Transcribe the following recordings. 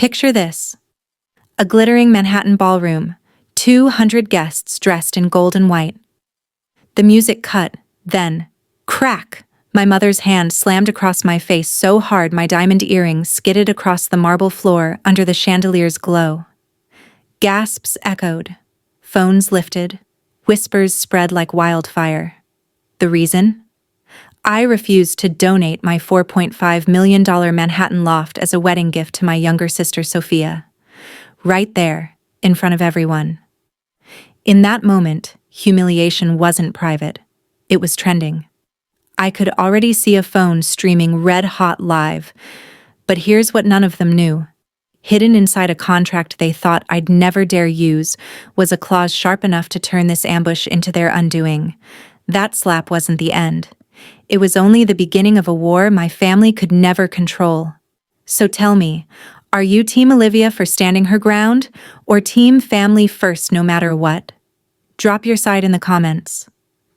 Picture this: a glittering Manhattan ballroom, 200 guests dressed in gold and white. The music cut, then, crack! My mother's hand slammed across my face so hard my diamond earrings skidded across the marble floor under the chandelier's glow. Gasps echoed. Phones lifted. Whispers spread like wildfire. The reason? I refused to donate my $4.5 million Manhattan loft as a wedding gift to my younger sister Sophia. Right there, in front of everyone. In that moment, humiliation wasn't private. It was trending. I could already see a phone streaming red-hot live. But here's what none of them knew. Hidden inside a contract they thought I'd never dare use was a clause sharp enough to turn this ambush into their undoing. That slap wasn't the end. It was only the beginning of a war my family could never control. So tell me, are you Team Olivia for standing her ground, or Team Family First no matter what? Drop your side in the comments.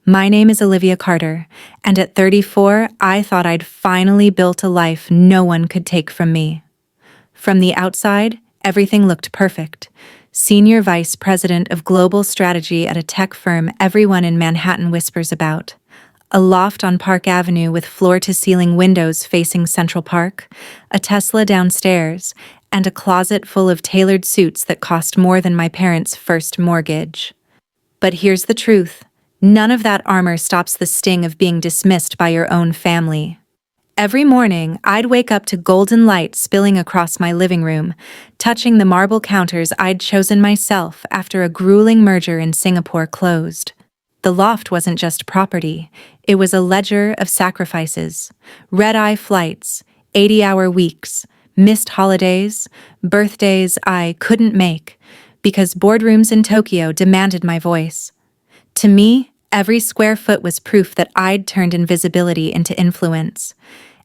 My name is Olivia Carter, and at 34, I thought I'd finally built a life no one could take from me. From the outside, everything looked perfect. Senior Vice President of Global Strategy at a tech firm everyone in Manhattan whispers about. A loft on Park Avenue with floor-to-ceiling windows facing Central Park, a Tesla downstairs, and a closet full of tailored suits that cost more than my parents' first mortgage. But here's the truth. None of that armor stops the sting of being dismissed by your own family. Every morning, I'd wake up to golden light spilling across my living room, touching the marble counters I'd chosen myself after a grueling merger in Singapore closed. The loft wasn't just property, it was a ledger of sacrifices. Red-eye flights, 80-hour weeks, missed holidays, birthdays I couldn't make, because boardrooms in Tokyo demanded my voice. To me, every square foot was proof that I'd turned invisibility into influence.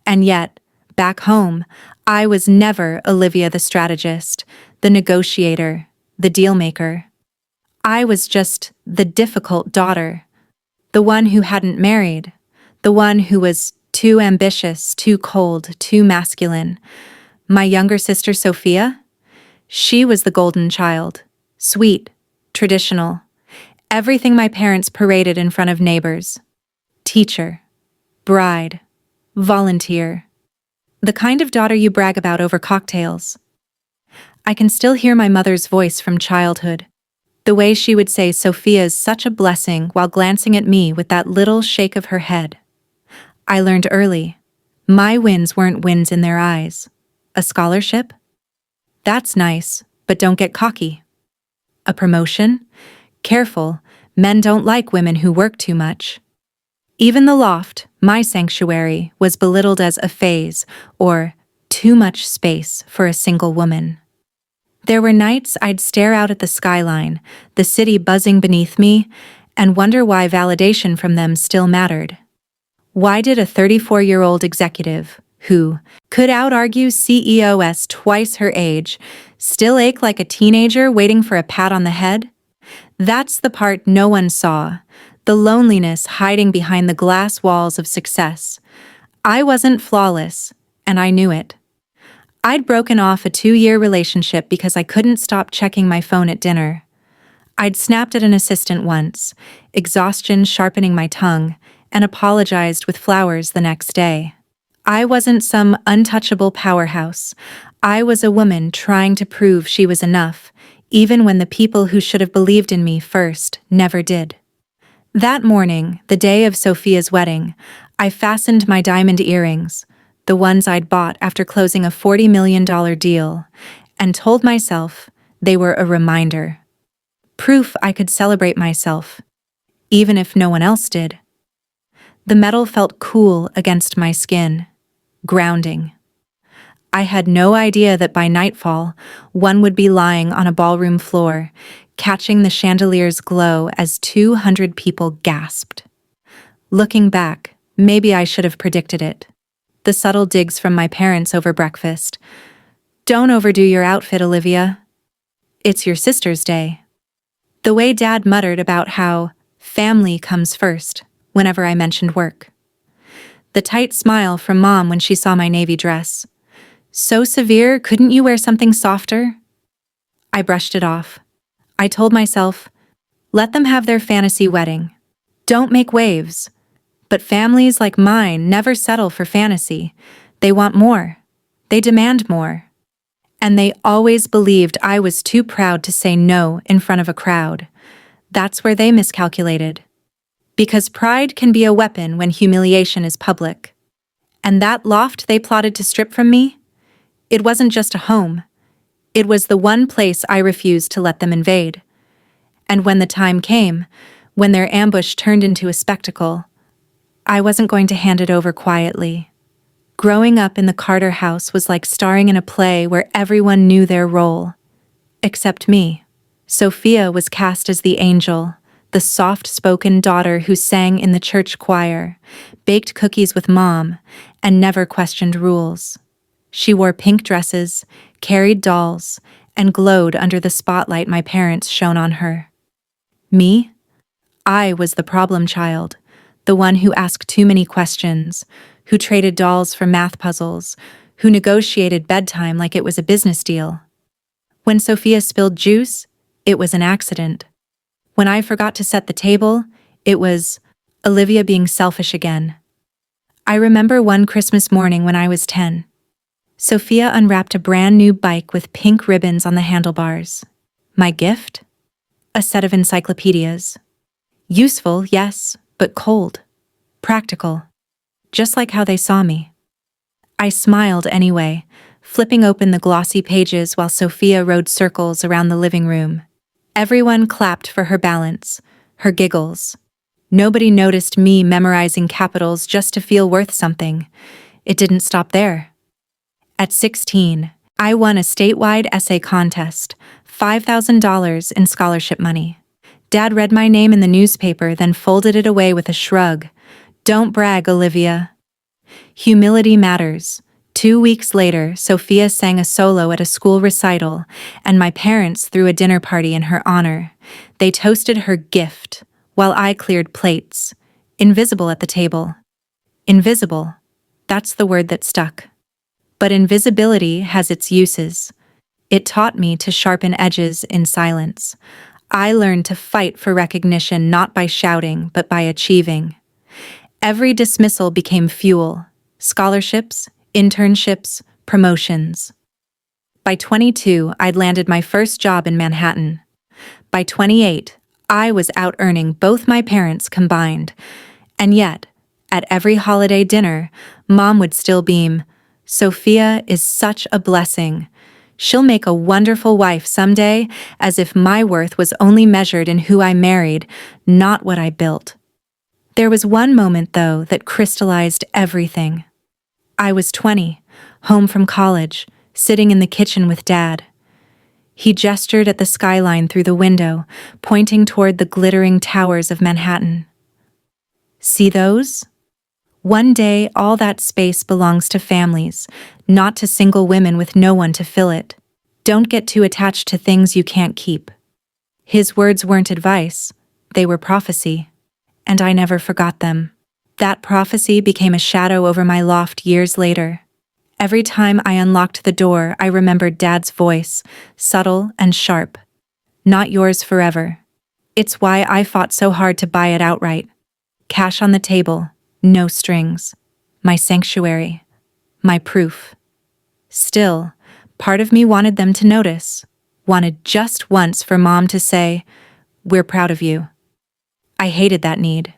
And yet, back home, I was never Olivia the strategist, the negotiator, the deal-maker. I was just the difficult daughter, the one who hadn't married, the one who was too ambitious, too cold, too masculine. My younger sister Sophia? She was the golden child, sweet, traditional. Everything my parents paraded in front of neighbors. Teacher, bride, volunteer. The kind of daughter you brag about over cocktails. I can still hear my mother's voice from childhood. The way she would say Sophia's such a blessing while glancing at me with that little shake of her head. I learned early. My wins weren't wins in their eyes. A scholarship? That's nice, but don't get cocky. A promotion? Careful, men don't like women who work too much. Even the loft, my sanctuary, was belittled as a phase, or too much space for a single woman. There were nights I'd stare out at the skyline, the city buzzing beneath me, and wonder why validation from them still mattered. Why did a 34-year-old executive, who could out-argue CEOs twice her age, still ache like a teenager waiting for a pat on the head? That's the part no one saw, the loneliness hiding behind the glass walls of success. I wasn't flawless, and I knew it. I'd broken off a 2-year relationship because I couldn't stop checking my phone at dinner. I'd snapped at an assistant once, exhaustion sharpening my tongue, and apologized with flowers the next day. I wasn't some untouchable powerhouse. I was a woman trying to prove she was enough, even when the people who should have believed in me first never did. That morning, the day of Sophia's wedding, I fastened my diamond earrings, the ones I'd bought after closing a $40 million deal, and told myself they were a reminder. Proof I could celebrate myself, even if no one else did. The metal felt cool against my skin, grounding. I had no idea that by nightfall, one would be lying on a ballroom floor, catching the chandelier's glow as 200 people gasped. Looking back, maybe I should have predicted it. The subtle digs from my parents over breakfast. Don't overdo your outfit, Olivia. It's your sister's day. The way Dad muttered about how family comes first whenever I mentioned work. The tight smile from Mom when she saw my navy dress. So severe, couldn't you wear something softer? I brushed it off. I told myself, let them have their fantasy wedding. Don't make waves. But families like mine never settle for fantasy. They want more. They demand more. And they always believed I was too proud to say no in front of a crowd. That's where they miscalculated. Because pride can be a weapon when humiliation is public. And that loft they plotted to strip from me? It wasn't just a home. It was the one place I refused to let them invade. And when the time came, when their ambush turned into a spectacle, I wasn't going to hand it over quietly. Growing up in the Carter house was like starring in a play where everyone knew their role. Except me. Sophia was cast as the angel, the soft-spoken daughter who sang in the church choir, baked cookies with Mom, and never questioned rules. She wore pink dresses, carried dolls, and glowed under the spotlight my parents shone on her. Me? I was the problem child, the one who asked too many questions, who traded dolls for math puzzles, who negotiated bedtime like it was a business deal. When Sophia spilled juice, it was an accident. When I forgot to set the table, it was Olivia being selfish again. I remember one Christmas morning when I was 10. Sophia unwrapped a brand new bike with pink ribbons on the handlebars. My gift? A set of encyclopedias. Useful, yes, but cold. Practical. Just like how they saw me. I smiled anyway, flipping open the glossy pages while Sophia rode circles around the living room. Everyone clapped for her balance, her giggles. Nobody noticed me memorizing capitals just to feel worth something. It didn't stop there. At 16, I won a statewide essay contest, $5,000 in scholarship money. Dad read my name in the newspaper, then folded it away with a shrug. Don't brag, Olivia. Humility matters. 2 weeks later, Sophia sang a solo at a school recital, and my parents threw a dinner party in her honor. They toasted her gift, while I cleared plates. Invisible at the table. Invisible. That's the word that stuck. But invisibility has its uses. It taught me to sharpen edges in silence. I learned to fight for recognition not by shouting, but by achieving. Every dismissal became fuel. Scholarships, internships, promotions. By 22, I'd landed my first job in Manhattan. By 28, I was out-earning both my parents combined. And yet, at every holiday dinner, Mom would still beam, Sophia is such a blessing. She'll make a wonderful wife someday, as if my worth was only measured in who I married, not what I built. There was one moment, though, that crystallized everything. I was 20, home from college, sitting in the kitchen with Dad. He gestured at the skyline through the window, pointing toward the glittering towers of Manhattan. See those? One day, all that space belongs to families, not to single women with no one to fill it. Don't get too attached to things you can't keep. His words weren't advice, they were prophecy. And I never forgot them. That prophecy became a shadow over my loft years later. Every time I unlocked the door, I remembered Dad's voice, subtle and sharp. Not yours forever. It's why I fought so hard to buy it outright. Cash on the table, no strings. My sanctuary. My proof. Still, part of me wanted them to notice. Wanted just once for Mom to say, "We're proud of you." I hated that need.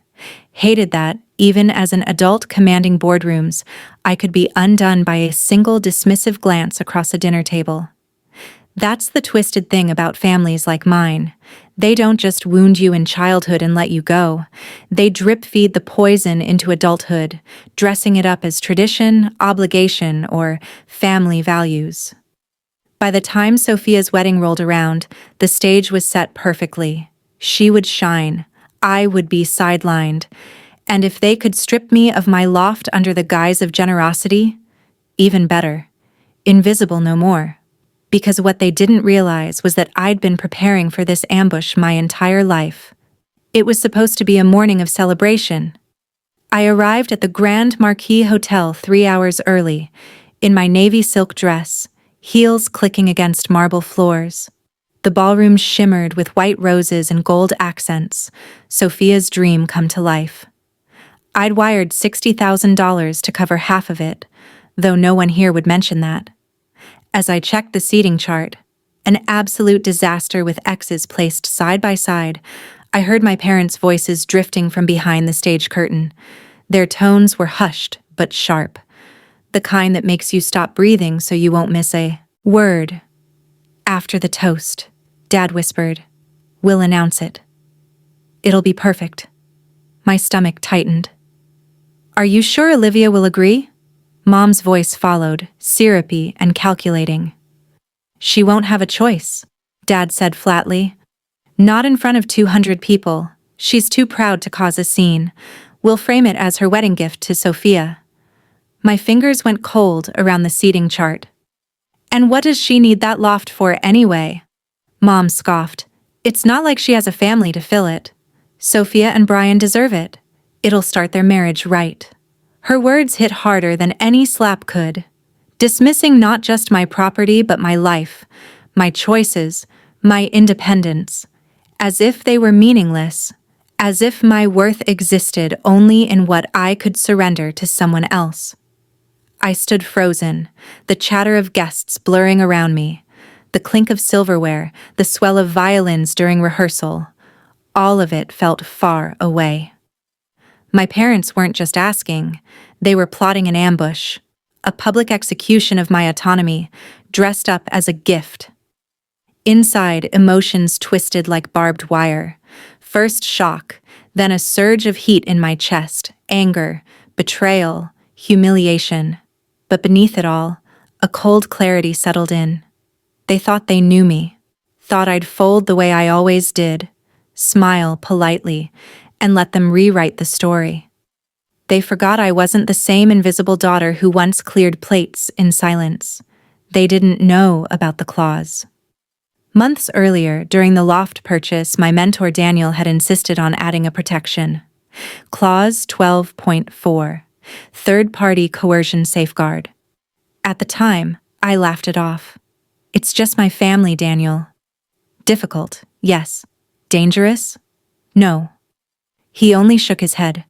Hated that, even as an adult commanding boardrooms, I could be undone by a single dismissive glance across a dinner table. That's the twisted thing about families like mine. They don't just wound you in childhood and let you go. They drip-feed the poison into adulthood, dressing it up as tradition, obligation, or family values. By the time Sophia's wedding rolled around, the stage was set perfectly. She would shine. I would be sidelined. And if they could strip me of my loft under the guise of generosity, even better. Invisible no more. Because what they didn't realize was that I'd been preparing for this ambush my entire life. It was supposed to be a morning of celebration. I arrived at the Grand Marquis Hotel 3 hours early. in my navy silk dress, heels clicking against marble floors. The ballroom shimmered with white roses and gold accents, Sophia's dream come to life. I'd wired $60,000 to cover half of it, though no one here would mention that. As I checked the seating chart, an absolute disaster with X's placed side by side, I heard my parents' voices drifting from behind the stage curtain. Their tones were hushed but sharp, the kind that makes you stop breathing so you won't miss a word. After the toast, Dad whispered, "We'll announce it. It'll be perfect." My stomach tightened. "Are you sure Olivia will agree?" Mom's voice followed, syrupy and calculating. "She won't have a choice," Dad said flatly. "Not in front of 200 people. She's too proud to cause a scene. We'll frame it as her wedding gift to Sophia." My fingers went cold around the seating chart. "And what does she need that loft for anyway?" Mom scoffed. "It's not like she has a family to fill it. Sophia and Brian deserve it. It'll start their marriage right." Her words hit harder than any slap could, dismissing not just my property but my life, my choices, my independence, as if they were meaningless, as if my worth existed only in what I could surrender to someone else. I stood frozen, the chatter of guests blurring around me, the clink of silverware, the swell of violins during rehearsal. All of it felt far away. My parents weren't just asking, they were plotting an ambush, a public execution of my autonomy, dressed up as a gift. Inside, emotions twisted like barbed wire. First shock, then a surge of heat in my chest, anger, betrayal, humiliation. But beneath it all, a cold clarity settled in. They thought they knew me, thought I'd fold the way I always did, smile politely, and let them rewrite the story. They forgot I wasn't the same invisible daughter who once cleared plates in silence. They didn't know about the clause. Months earlier, during the loft purchase, my mentor Daniel had insisted on adding a protection. Clause 12.4, third-party coercion safeguard. At the time, I laughed it off. "It's just my family, Daniel." Difficult, yes. Dangerous? No. He only shook his head.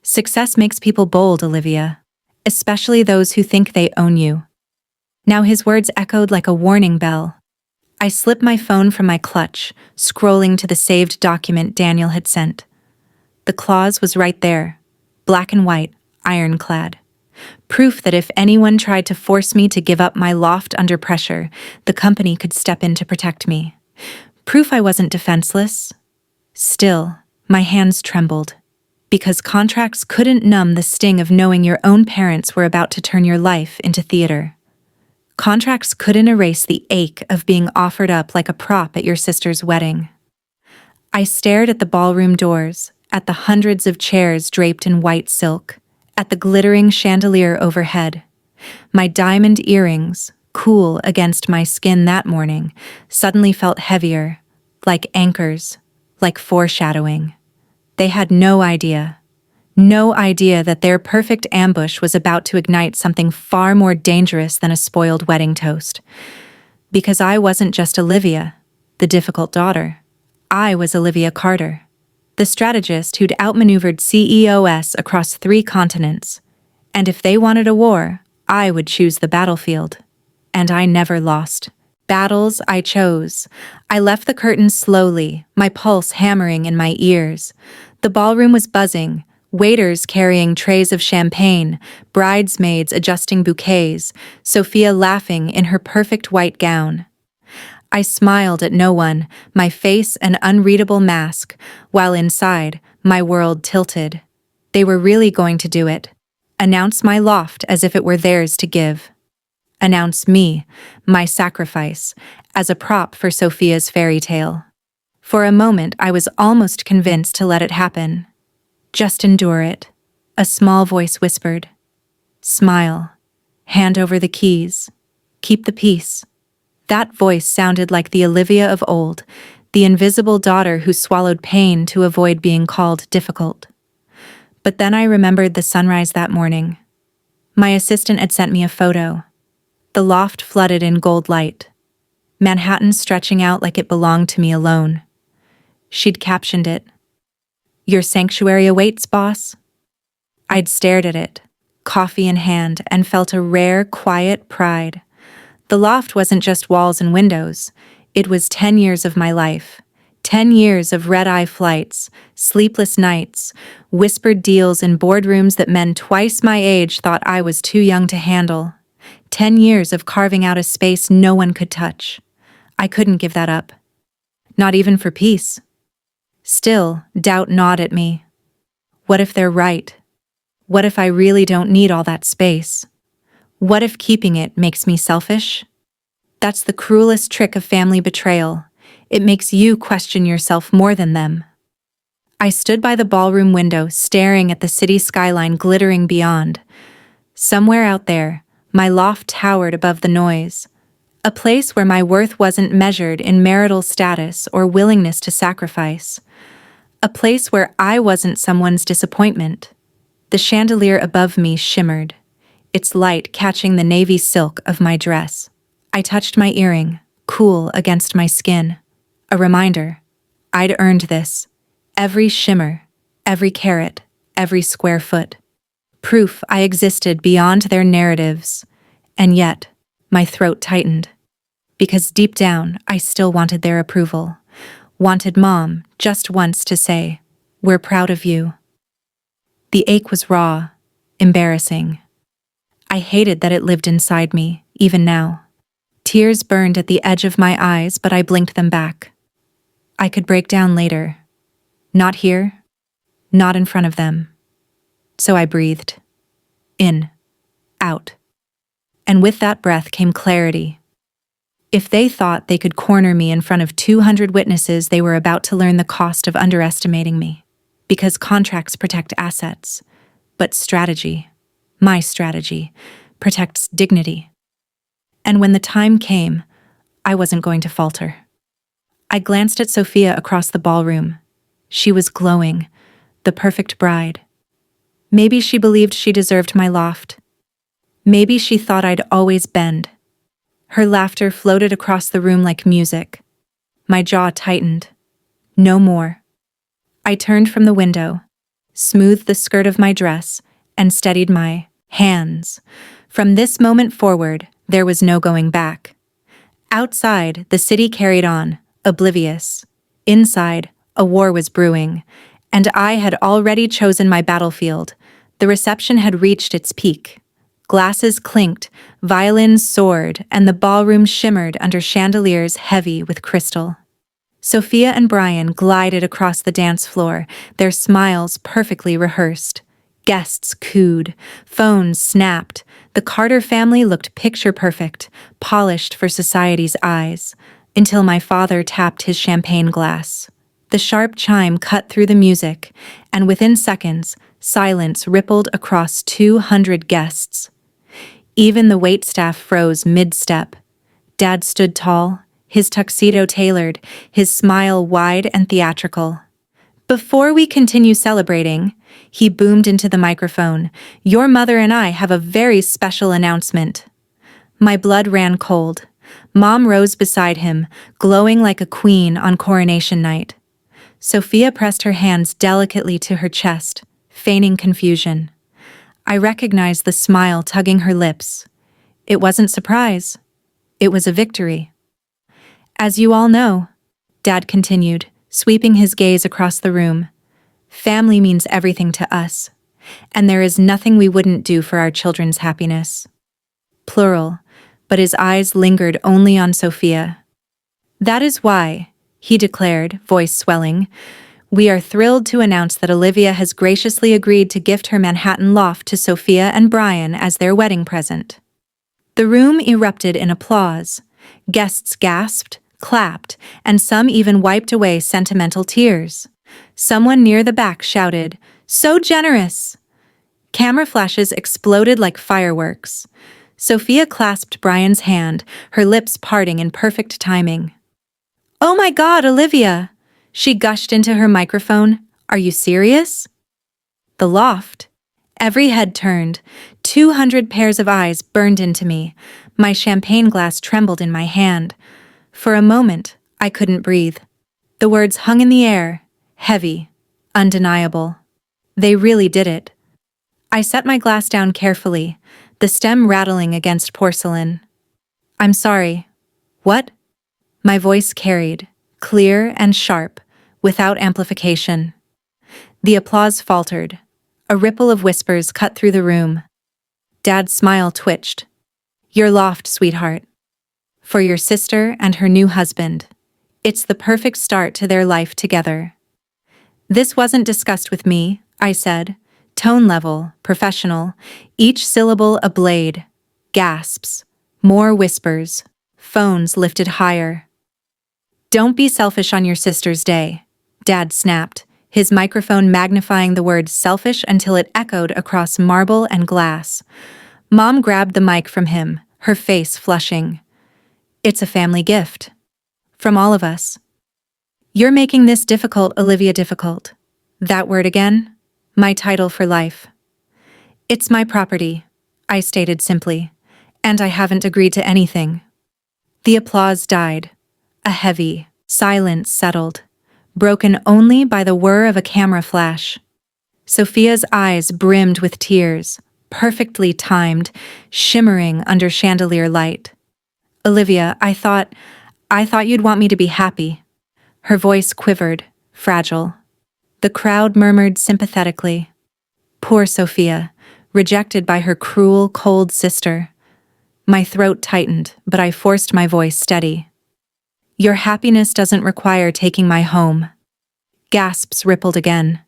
"Success makes people bold, Olivia, especially those who think they own you." Now his words echoed like a warning bell. I slipped my phone from my clutch, scrolling to the saved document Daniel had sent. The clause was right there, black and white, ironclad. Proof that if anyone tried to force me to give up my loft under pressure, the company could step in to protect me. Proof I wasn't defenseless. Still, my hands trembled, because contracts couldn't numb the sting of knowing your own parents were about to turn your life into theater. Contracts couldn't erase the ache of being offered up like a prop at your sister's wedding. I stared at the ballroom doors, at the hundreds of chairs draped in white silk, at the glittering chandelier overhead. My diamond earrings, cool against my skin that morning, suddenly felt heavier, like anchors, like foreshadowing. They had no idea that their perfect ambush was about to ignite something far more dangerous than a spoiled wedding toast. Because I wasn't just Olivia, the difficult daughter. I was Olivia Carter, the strategist who'd outmaneuvered CEOs across 3 continents. And if they wanted a war, I would choose the battlefield. And I never lost. Battles I chose. I left the curtains slowly, my pulse hammering in my ears. The ballroom was buzzing, waiters carrying trays of champagne, bridesmaids adjusting bouquets, Sophia laughing in her perfect white gown. I smiled at no one, my face an unreadable mask, while inside, my world tilted. They were really going to do it. Announce my loft as if it were theirs to give. Announce me, my sacrifice, as a prop for Sophia's fairy tale. For a moment, I was almost convinced to let it happen. "Just endure it," a small voice whispered. "Smile. Hand over the keys. Keep the peace." That voice sounded like the Olivia of old, the invisible daughter who swallowed pain to avoid being called difficult. But then I remembered the sunrise that morning. My assistant had sent me a photo. The loft flooded in gold light. Manhattan stretching out like it belonged to me alone. She'd captioned it, "Your sanctuary awaits, boss." I'd stared at it, coffee in hand, and felt a rare, quiet pride. The loft wasn't just walls and windows. It was 10 years of my life. 10 years of red-eye flights, sleepless nights, whispered deals in boardrooms that men twice my age thought I was too young to handle. 10 years of carving out a space no one could touch. I couldn't give that up. Not even for peace. Still, doubt gnawed at me. What if they're right? What if I really don't need all that space? What if keeping it makes me selfish? That's the cruelest trick of family betrayal. It makes you question yourself more than them. I stood by the ballroom window, staring at the city skyline glittering beyond. Somewhere out there, my loft towered above the noise. A place where my worth wasn't measured in marital status or willingness to sacrifice. A place where I wasn't someone's disappointment. The chandelier above me shimmered, its light catching the navy silk of my dress. I touched my earring, cool against my skin. A reminder. I'd earned this. Every shimmer, every carat, every square foot. Proof I existed beyond their narratives. And yet, my throat tightened. Because deep down, I still wanted their approval. Wanted Mom just once to say, "We're proud of you." The ache was raw, embarrassing. I hated that it lived inside me, even now. Tears burned at the edge of my eyes, but I blinked them back. I could break down later. Not here, not in front of them. So I breathed. In, out. And with that breath came clarity. If they thought they could corner me in front of 200 witnesses, they were about to learn the cost of underestimating me. Because contracts protect assets, but strategy, my strategy, protects dignity. And when the time came, I wasn't going to falter. I glanced at Sophia across the ballroom. She was glowing, the perfect bride. Maybe she believed she deserved my loft. Maybe she thought I'd always bend. Her laughter floated across the room like music. My jaw tightened. No more. I turned from the window, smoothed the skirt of my dress, and steadied my hands. From this moment forward, there was no going back. Outside, the city carried on, oblivious. Inside, a war was brewing, and I had already chosen my battlefield. The reception had reached its peak. Glasses clinked, violins soared, and the ballroom shimmered under chandeliers heavy with crystal. Sophia and Brian glided across the dance floor, their smiles perfectly rehearsed. Guests cooed, phones snapped. The Carter family looked picture-perfect, polished for society's eyes, until my father tapped his champagne glass. The sharp chime cut through the music, and within seconds, silence rippled across 200 guests. Even the waitstaff froze mid-step. Dad stood tall, his tuxedo tailored, his smile wide and theatrical. "Before we continue celebrating," he boomed into the microphone, "your mother and I have a very special announcement." My blood ran cold. Mom rose beside him, glowing like a queen on coronation night. Sophia pressed her hands delicately to her chest, feigning confusion. I recognized the smile tugging her lips. It wasn't surprise. It was a victory. "As you all know," Dad continued, sweeping his gaze across the room, "family means everything to us, and there is nothing we wouldn't do for our children's happiness." Plural, but his eyes lingered only on Sophia. "That is why," he declared, voice swelling, "we are thrilled to announce that Olivia has graciously agreed to gift her Manhattan loft to Sophia and Brian as their wedding present." The room erupted in applause. Guests gasped, clapped, and some even wiped away sentimental tears. Someone near the back shouted, "So generous!" Camera flashes exploded like fireworks. Sophia clasped Brian's hand, her lips parting in perfect timing. "Oh my God, Olivia!" She gushed into her microphone. "Are you serious?" The loft. Every head turned. 200 pairs of eyes burned into me. My champagne glass trembled in my hand. For a moment, I couldn't breathe. The words hung in the air, heavy, undeniable. They really did it. I set my glass down carefully, the stem rattling against porcelain. I'm sorry. What? My voice carried, clear and sharp, without amplification. The applause faltered. A ripple of whispers cut through the room. Dad's smile twitched. Your loft, sweetheart. For your sister and her new husband. It's the perfect start to their life together. This wasn't discussed with me, I said. Tone level, professional, each syllable a blade. Gasps. More whispers. Phones lifted higher. Don't be selfish on your sister's day, Dad snapped, his microphone magnifying the word selfish until it echoed across marble and glass. Mom grabbed the mic from him, her face flushing. It's a family gift. From all of us. You're making this difficult, Olivia, difficult. That word again? My title for life. It's my property, I stated simply, and I haven't agreed to anything. The applause died. A heavy silence settled, broken only by the whir of a camera flash. Sophia's eyes brimmed with tears, perfectly timed, shimmering under chandelier light. Olivia, I thought you'd want me to be happy. Her voice quivered, fragile. The crowd murmured sympathetically. Poor Sophia, rejected by her cruel, cold sister. My throat tightened, but I forced my voice steady. Your happiness doesn't require taking my home. Gasps rippled again.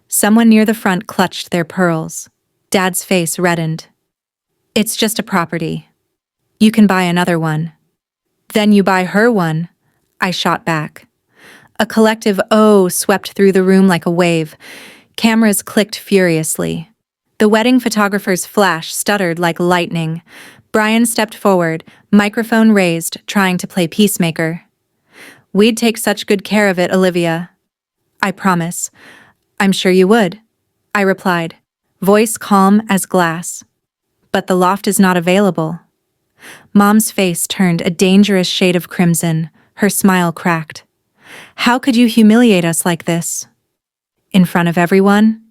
Someone near the front clutched their pearls. Dad's face reddened. It's just a property. You can buy another one. Then you buy her one, I shot back. A collective "oh" swept through the room like a wave. Cameras clicked furiously. The wedding photographer's flash stuttered like lightning. Brian stepped forward, microphone raised, trying to play peacemaker. We'd take such good care of it, Olivia. I promise. I'm sure you would, I replied, voice calm as glass. But the loft is not available. Mom's face turned a dangerous shade of crimson, her smile cracked. How could you humiliate us like this? In front of everyone?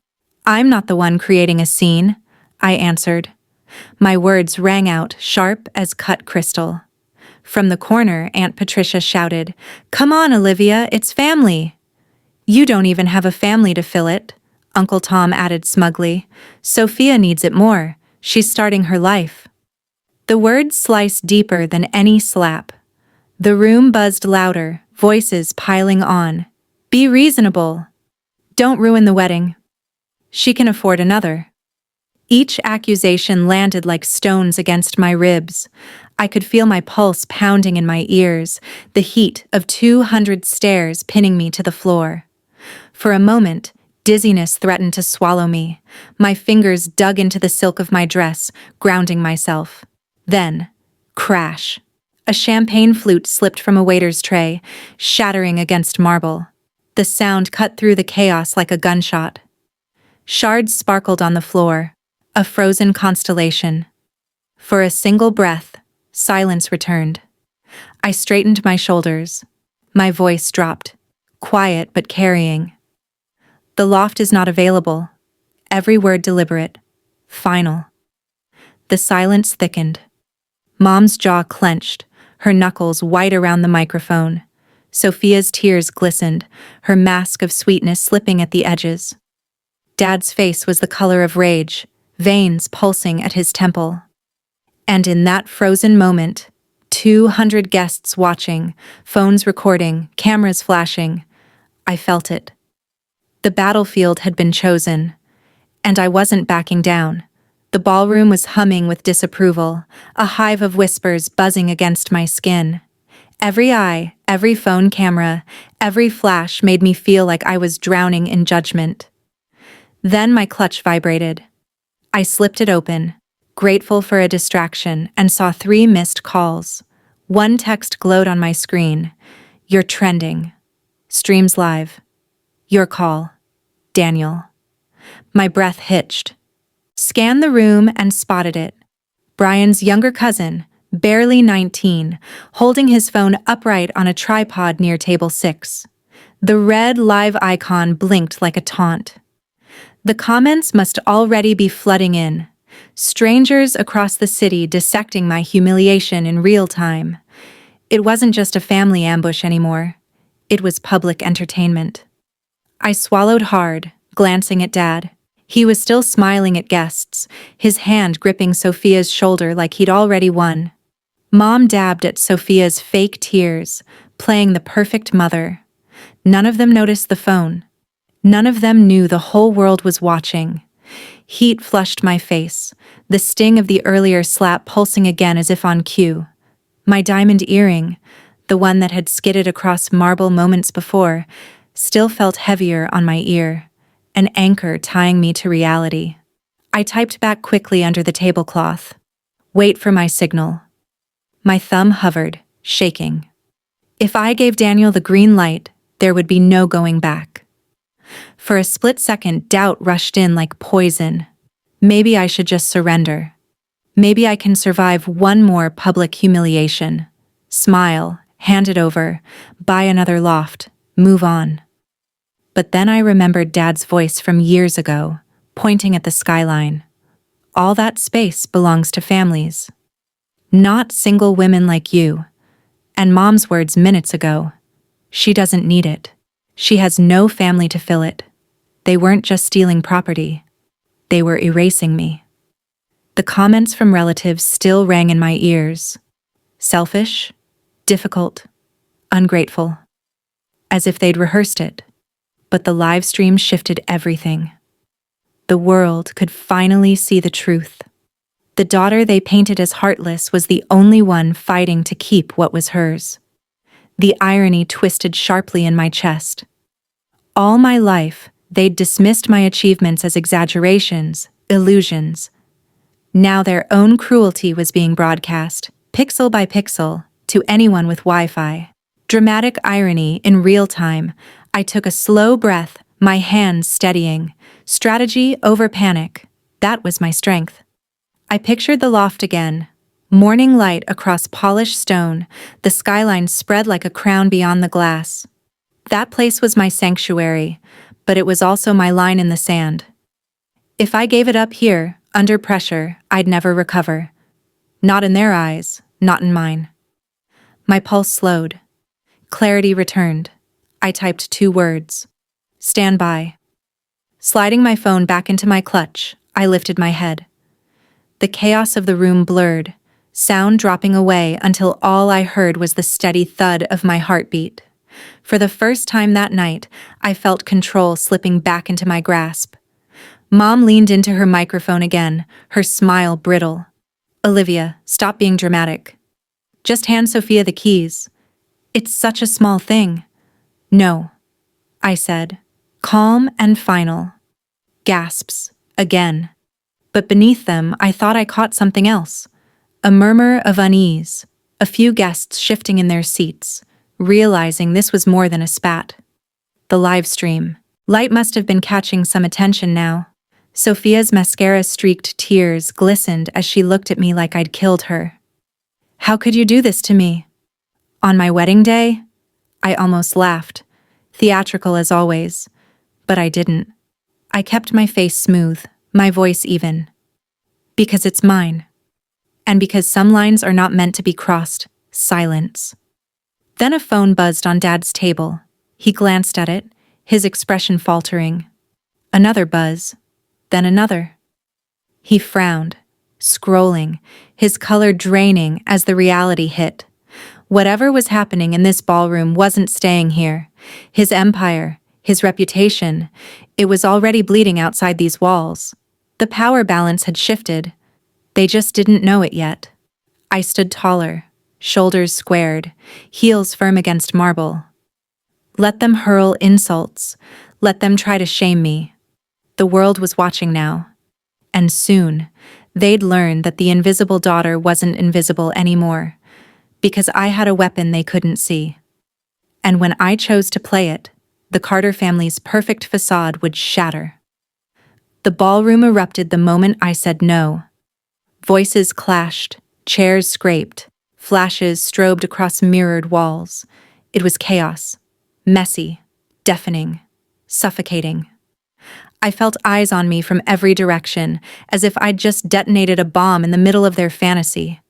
I'm not the one creating a scene, I answered. My words rang out sharp as cut crystal. From the corner, Aunt Patricia shouted, Come on, Olivia, it's family. You don't even have a family to fill it, Uncle Tom added smugly. Sophia needs it more. She's starting her life. The words sliced deeper than any slap. The room buzzed louder, voices piling on. Be reasonable. Don't ruin the wedding. She can afford another. Each accusation landed like stones against my ribs. I could feel my pulse pounding in my ears, the heat of 200 stares pinning me to the floor. For a moment, dizziness threatened to swallow me. My fingers dug into the silk of my dress, grounding myself. Then, crash. A champagne flute slipped from a waiter's tray, shattering against marble. The sound cut through the chaos like a gunshot. Shards sparkled on the floor, a frozen constellation. For a single breath, silence returned. I straightened my shoulders. My voice dropped, quiet but carrying. The loft is not available. Every word deliberate, final. The silence thickened. Mom's jaw clenched, her knuckles white around the microphone. Sophia's tears glistened, her mask of sweetness slipping at the edges. Dad's face was the color of rage, veins pulsing at his temple. And in that frozen moment, 200 guests watching, phones recording, cameras flashing, I felt it. The battlefield had been chosen, and I wasn't backing down. The ballroom was humming with disapproval, a hive of whispers buzzing against my skin. Every eye, every phone camera, every flash made me feel like I was drowning in judgment. Then my clutch vibrated. I slipped it open, grateful for a distraction, and saw 3 missed calls. One text glowed on my screen. You're trending. Streams live. Your call. Daniel. My breath hitched. Scanned the room and spotted it. Brian's younger cousin, barely 19, holding his phone upright on a tripod near table 6. The red live icon blinked like a taunt. The comments must already be flooding in. Strangers across the city dissecting my humiliation in real time. It wasn't just a family ambush anymore. It was public entertainment. I swallowed hard, glancing at Dad. He was still smiling at guests, his hand gripping Sophia's shoulder like he'd already won. Mom dabbed at Sophia's fake tears, playing the perfect mother. None of them noticed the phone. None of them knew the whole world was watching. Heat flushed my face, the sting of the earlier slap pulsing again as if on cue. My diamond earring, the one that had skidded across marble moments before, still felt heavier on my ear, an anchor tying me to reality. I typed back quickly under the tablecloth. Wait for my signal. My thumb hovered, shaking. If I gave Daniel the green light, there would be no going back. For a split second, doubt rushed in like poison. Maybe I should just surrender. Maybe I can survive one more public humiliation. Smile, hand it over, buy another loft, move on. But then I remembered Dad's voice from years ago, pointing at the skyline. All that space belongs to families. Not single women like you. And Mom's words minutes ago. She doesn't need it. She has no family to fill it. They weren't just stealing property. They were erasing me. The comments from relatives still rang in my ears. Selfish, difficult, ungrateful. As if they'd rehearsed it. But the live stream shifted everything. The world could finally see the truth. The daughter they painted as heartless was the only one fighting to keep what was hers. The irony twisted sharply in my chest. All my life, they'd dismissed my achievements as exaggerations, illusions. Now their own cruelty was being broadcast, pixel by pixel, to anyone with Wi-Fi. Dramatic irony in real time. I took a slow breath, my hands steadying. Strategy over panic. That was my strength. I pictured the loft again. Morning light across polished stone, the skyline spread like a crown beyond the glass. That place was my sanctuary, but it was also my line in the sand. If I gave it up here, under pressure, I'd never recover. Not in their eyes, not in mine. My pulse slowed. Clarity returned. I typed 2 words. Stand by. Sliding my phone back into my clutch, I lifted my head. The chaos of the room blurred, sound dropping away until all I heard was the steady thud of my heartbeat. For the first time that night, I felt control slipping back into my grasp. Mom leaned into her microphone again, her smile brittle. Olivia, stop being dramatic. Just hand Sophia the keys. It's such a small thing. No, I said, calm and final. Gasps, again. But beneath them, I thought I caught something else. A murmur of unease, a few guests shifting in their seats, realizing this was more than a spat. The live stream. Light must have been catching some attention now. Sophia's mascara-streaked tears glistened as she looked at me like I'd killed her. How could you do this to me? On my wedding day? I almost laughed, theatrical as always, but I didn't. I kept my face smooth, my voice even. Because it's mine. And because some lines are not meant to be crossed, silence. Then a phone buzzed on Dad's table. He glanced at it, his expression faltering. Another buzz, then another. He frowned, scrolling, his color draining as the reality hit. Whatever was happening in this ballroom wasn't staying here. His empire, his reputation, it was already bleeding outside these walls. The power balance had shifted. They just didn't know it yet. I stood taller, shoulders squared, heels firm against marble. Let them hurl insults. Let them try to shame me. The world was watching now. And soon, they'd learn that the invisible daughter wasn't invisible anymore, because I had a weapon they couldn't see. And when I chose to play it, the Carter family's perfect facade would shatter. The ballroom erupted the moment I said no. Voices clashed, chairs scraped, flashes strobed across mirrored walls. It was chaos. Messy, deafening, suffocating. I felt eyes on me from every direction, as if I'd just detonated a bomb in the middle of their fantasy.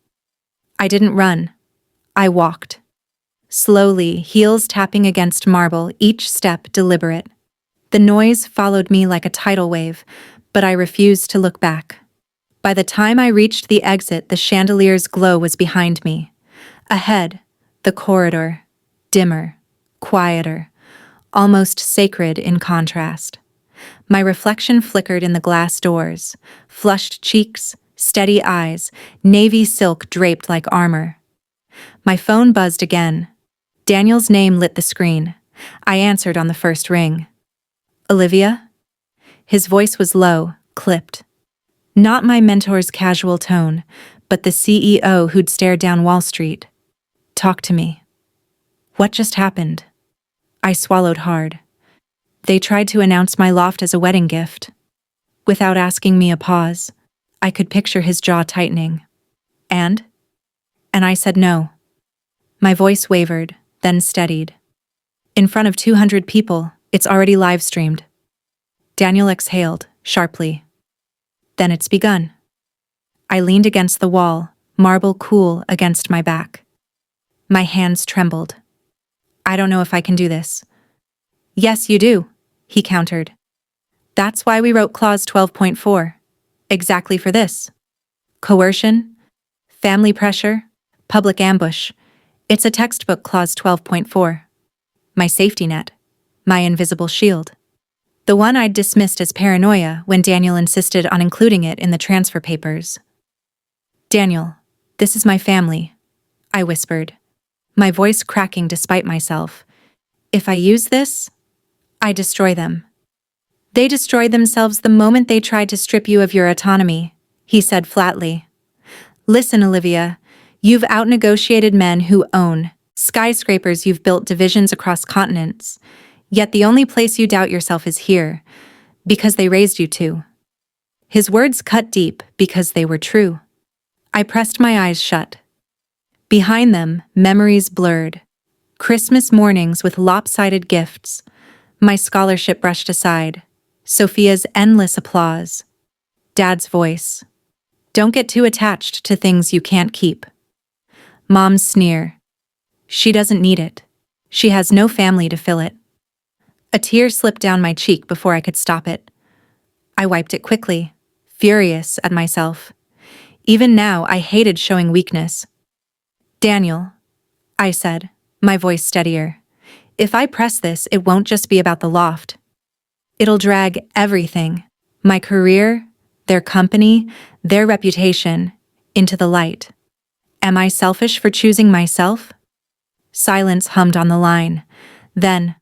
I didn't run. I walked. Slowly, heels tapping against marble, each step deliberate. The noise followed me like a tidal wave, but I refused to look back. By the time I reached the exit, the chandelier's glow was behind me. Ahead, the corridor, dimmer, quieter, almost sacred in contrast. My reflection flickered in the glass doors, flushed cheeks, steady eyes, navy silk draped like armor. My phone buzzed again. Daniel's name lit the screen. I answered on the first ring. Olivia? His voice was low, clipped. Not my mentor's casual tone, but the CEO who'd stared down Wall Street. Talk to me. What just happened? I swallowed hard. They tried to announce my loft as a wedding gift. Without asking me a pause, I could picture his jaw tightening. And I said no. My voice wavered, then steadied. In front of 200 people, it's already live-streamed. Daniel exhaled, sharply. Then it's begun. I leaned against the wall, marble cool against my back. My hands trembled. I don't know if I can do this. Yes, you do, he countered. That's why we wrote Clause 12.4. Exactly for this. Coercion, family pressure, public ambush. It's a textbook Clause 12.4. My safety net. My invisible shield. The one I'd dismissed as paranoia when Daniel insisted on including it in the transfer papers. Daniel, this is my family, I whispered, my voice cracking despite myself. If I use this, I destroy them. They destroyed themselves the moment they tried to strip you of your autonomy, he said flatly. Listen, Olivia, you've outnegotiated men who own skyscrapers. You've built divisions across continents. Yet the only place you doubt yourself is here, because they raised you to. His words cut deep because they were true. I pressed my eyes shut. Behind them, memories blurred. Christmas mornings with lopsided gifts. My scholarship brushed aside. Sophia's endless applause. Dad's voice. Don't get too attached to things you can't keep. Mom's sneer. She doesn't need it. She has no family to fill it. A tear slipped down my cheek before I could stop it. I wiped it quickly, furious at myself. Even now, I hated showing weakness. Daniel, I said, my voice steadier. If I press this, it won't just be about the loft. It'll drag everything, my career, their company, their reputation, into the light. Am I selfish for choosing myself? Silence hummed on the line. Then,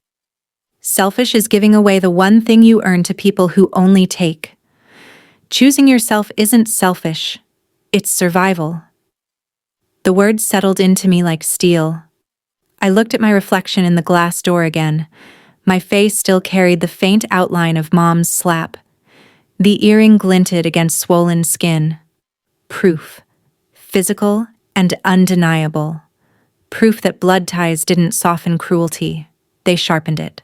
selfish is giving away the one thing you earn to people who only take. Choosing yourself isn't selfish. It's survival. The words settled into me like steel. I looked at my reflection in the glass door again. My face still carried the faint outline of Mom's slap. The earring glinted against swollen skin. Proof. Physical and undeniable. Proof that blood ties didn't soften cruelty. They sharpened it.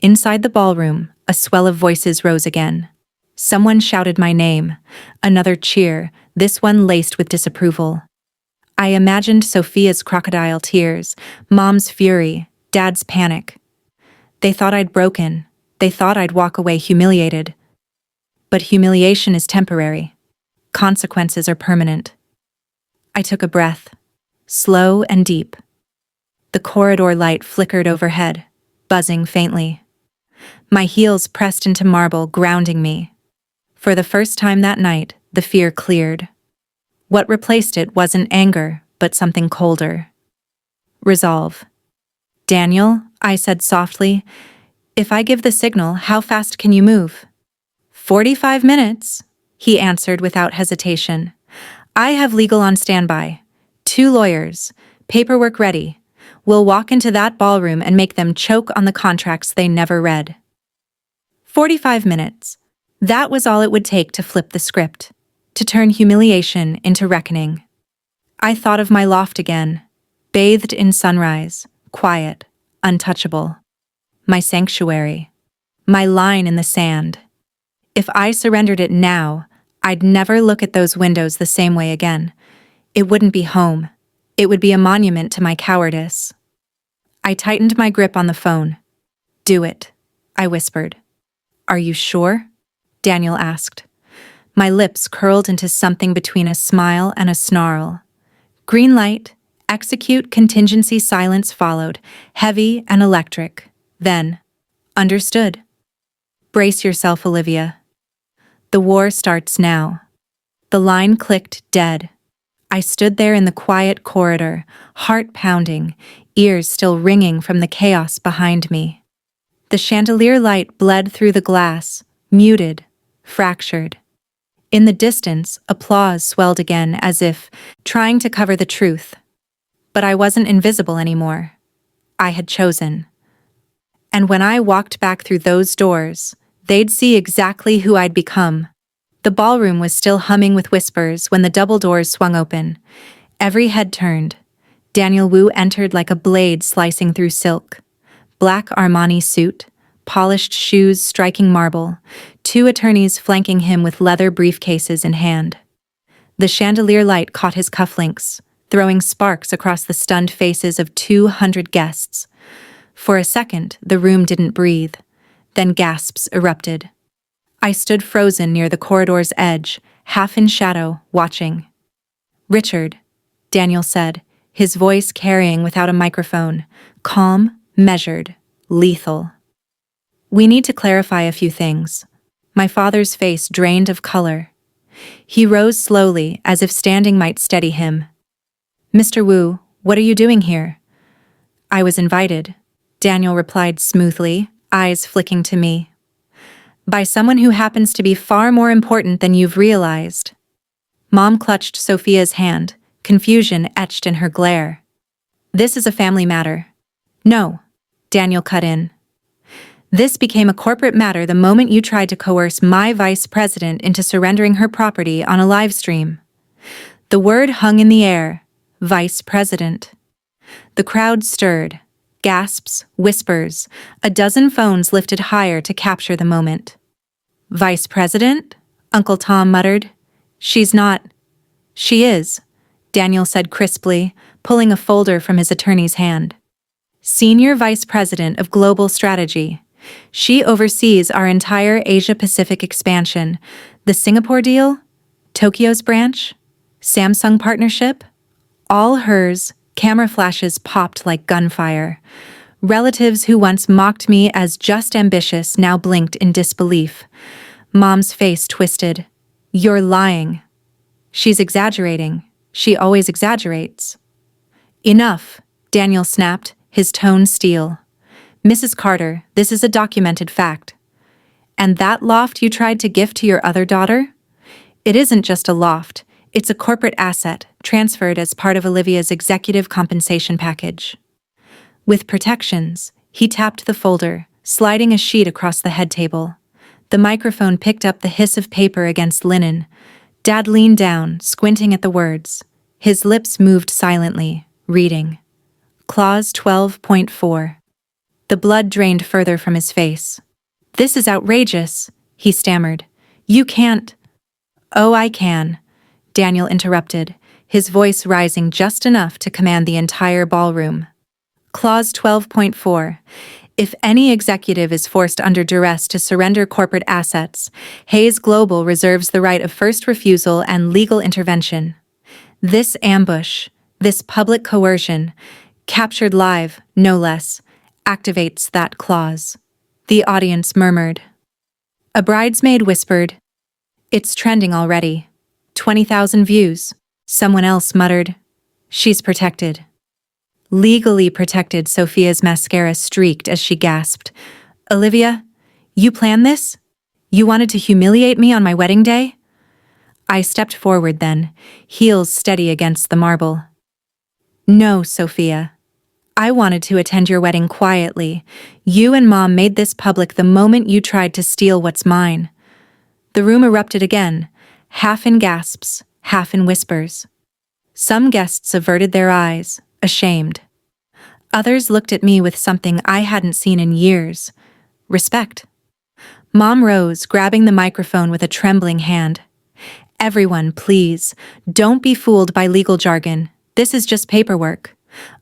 Inside the ballroom, a swell of voices rose again. Someone shouted my name. Another cheer, this one laced with disapproval. I imagined Sophia's crocodile tears, Mom's fury, Dad's panic. They thought I'd broken. They thought I'd walk away humiliated. But humiliation is temporary. Consequences are permanent. I took a breath, slow and deep. The corridor light flickered overhead, buzzing faintly. My heels pressed into marble, grounding me. For the first time that night, the fear cleared. What replaced it wasn't anger, but something colder. Resolve. Daniel, I said softly, if I give the signal, how fast can you move? 45 minutes, he answered without hesitation. I have legal on standby. 2 lawyers. Paperwork ready. We'll walk into that ballroom and make them choke on the contracts they never read. 45 minutes. That was all it would take to flip the script, to turn humiliation into reckoning. I thought of my loft again, bathed in sunrise, quiet, untouchable. My sanctuary. My line in the sand. If I surrendered it now, I'd never look at those windows the same way again. It wouldn't be home. It would be a monument to my cowardice. I tightened my grip on the phone. "Do it," I whispered. "Are you sure?" Daniel asked. My lips curled into something between a smile and a snarl. Green light, execute contingency silence followed, heavy and electric. Then, understood. Brace yourself, Olivia. The war starts now. The line clicked dead. I stood there in the quiet corridor, heart pounding, ears still ringing from the chaos behind me. The chandelier light bled through the glass, muted, fractured. In the distance, applause swelled again as if trying to cover the truth. But I wasn't invisible anymore. I had chosen. And when I walked back through those doors, they'd see exactly who I'd become. The ballroom was still humming with whispers when the double doors swung open. Every head turned. Daniel Wu entered like a blade slicing through silk. Black Armani suit, polished shoes striking marble, 2 attorneys flanking him with leather briefcases in hand. The chandelier light caught his cufflinks, throwing sparks across the stunned faces of 200 guests. For a second, the room didn't breathe. Then gasps erupted. I stood frozen near the corridor's edge, half in shadow, watching. "Richard," Daniel said, his voice carrying without a microphone, calm, measured, lethal. "We need to clarify a few things." My father's face drained of color. He rose slowly, as if standing might steady him. "Mr. Wu, what are you doing here?" "I was invited," Daniel replied smoothly, eyes flicking to me. "By someone who happens to be far more important than you've realized." Mom clutched Sophia's hand, confusion etched in her glare. "This is a family matter." "No," Daniel cut in. "This became a corporate matter the moment you tried to coerce my vice president into surrendering her property on a live stream." The word hung in the air. Vice president. The crowd stirred. Gasps, whispers, a dozen phones lifted higher to capture the moment. "Vice president?" Uncle Tom muttered. "She's not." "She is," Daniel said crisply, pulling a folder from his attorney's hand. "Senior Vice President of Global Strategy. She oversees our entire Asia-Pacific expansion, the Singapore deal, Tokyo's branch, Samsung partnership, all hers." Camera flashes popped like gunfire. Relatives who once mocked me as just ambitious now blinked in disbelief. Mom's face twisted. "You're lying." "She's exaggerating. She always exaggerates." "Enough," Daniel snapped, his tone steel. "Mrs. Carter, this is a documented fact." "And that loft you tried to gift to your other daughter?" "It isn't just a loft. It's a corporate asset, transferred as part of Olivia's executive compensation package." With protections, he tapped the folder, sliding a sheet across the head table. The microphone picked up the hiss of paper against linen. Dad leaned down, squinting at the words. His lips moved silently, reading. Clause 12.4. The blood drained further from his face. "This is outrageous," he stammered. "You can't." "Oh, I can," Daniel interrupted, his voice rising just enough to command the entire ballroom. Clause 12.4. If any executive is forced under duress to surrender corporate assets, Hayes Global reserves the right of first refusal and legal intervention. This ambush, this public coercion, captured live, no less, activates that clause. The audience murmured. A bridesmaid whispered, "It's trending already. 20,000 views." Someone else muttered, "She's protected." Legally protected. Sophia's mascara streaked as she gasped. "Olivia, you planned this? You wanted to humiliate me on my wedding day?" I stepped forward then, heels steady against the marble. "No, Sophia. I wanted to attend your wedding quietly. You and Mom made this public the moment you tried to steal what's mine." The room erupted again, half in gasps, half in whispers. Some guests averted their eyes, ashamed. Others looked at me with something I hadn't seen in years: respect. Mom rose, grabbing the microphone with a trembling hand. "Everyone, please, don't be fooled by legal jargon. This is just paperwork.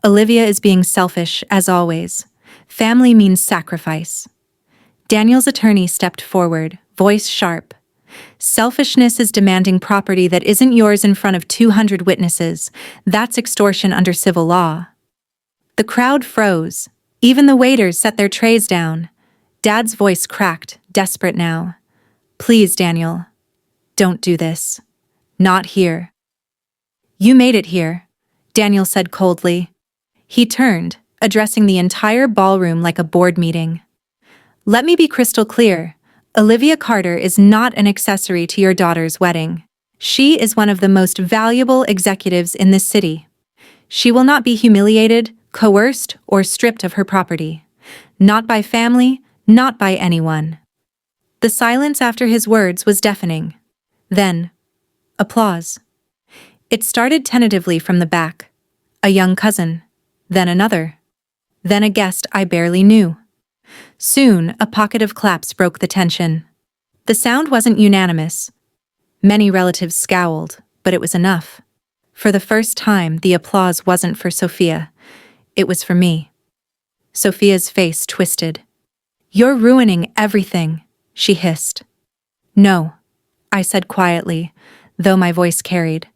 Olivia is being selfish, as always. Family means sacrifice." Daniel's attorney stepped forward, voice sharp. "Selfishness is demanding property that isn't yours in front of 200 witnesses. That's extortion under civil law." The crowd froze. Even the waiters set their trays down. Dad's voice cracked, desperate now. "Please, Daniel. Don't do this. Not here." "You made it here," Daniel said coldly. He turned, addressing the entire ballroom like a board meeting. "Let me be crystal clear. Olivia Carter is not an accessory to your daughter's wedding. She is one of the most valuable executives in this city. She will not be humiliated, coerced, or stripped of her property. Not by family, not by anyone." The silence after his words was deafening. Then, applause. It started tentatively from the back. A young cousin, then another, then a guest I barely knew. Soon, a pocket of claps broke the tension. The sound wasn't unanimous. Many relatives scowled, but it was enough. For the first time, the applause wasn't for Sophia. It was for me. Sophia's face twisted. "You're ruining everything," she hissed. "No," I said quietly, though my voice carried.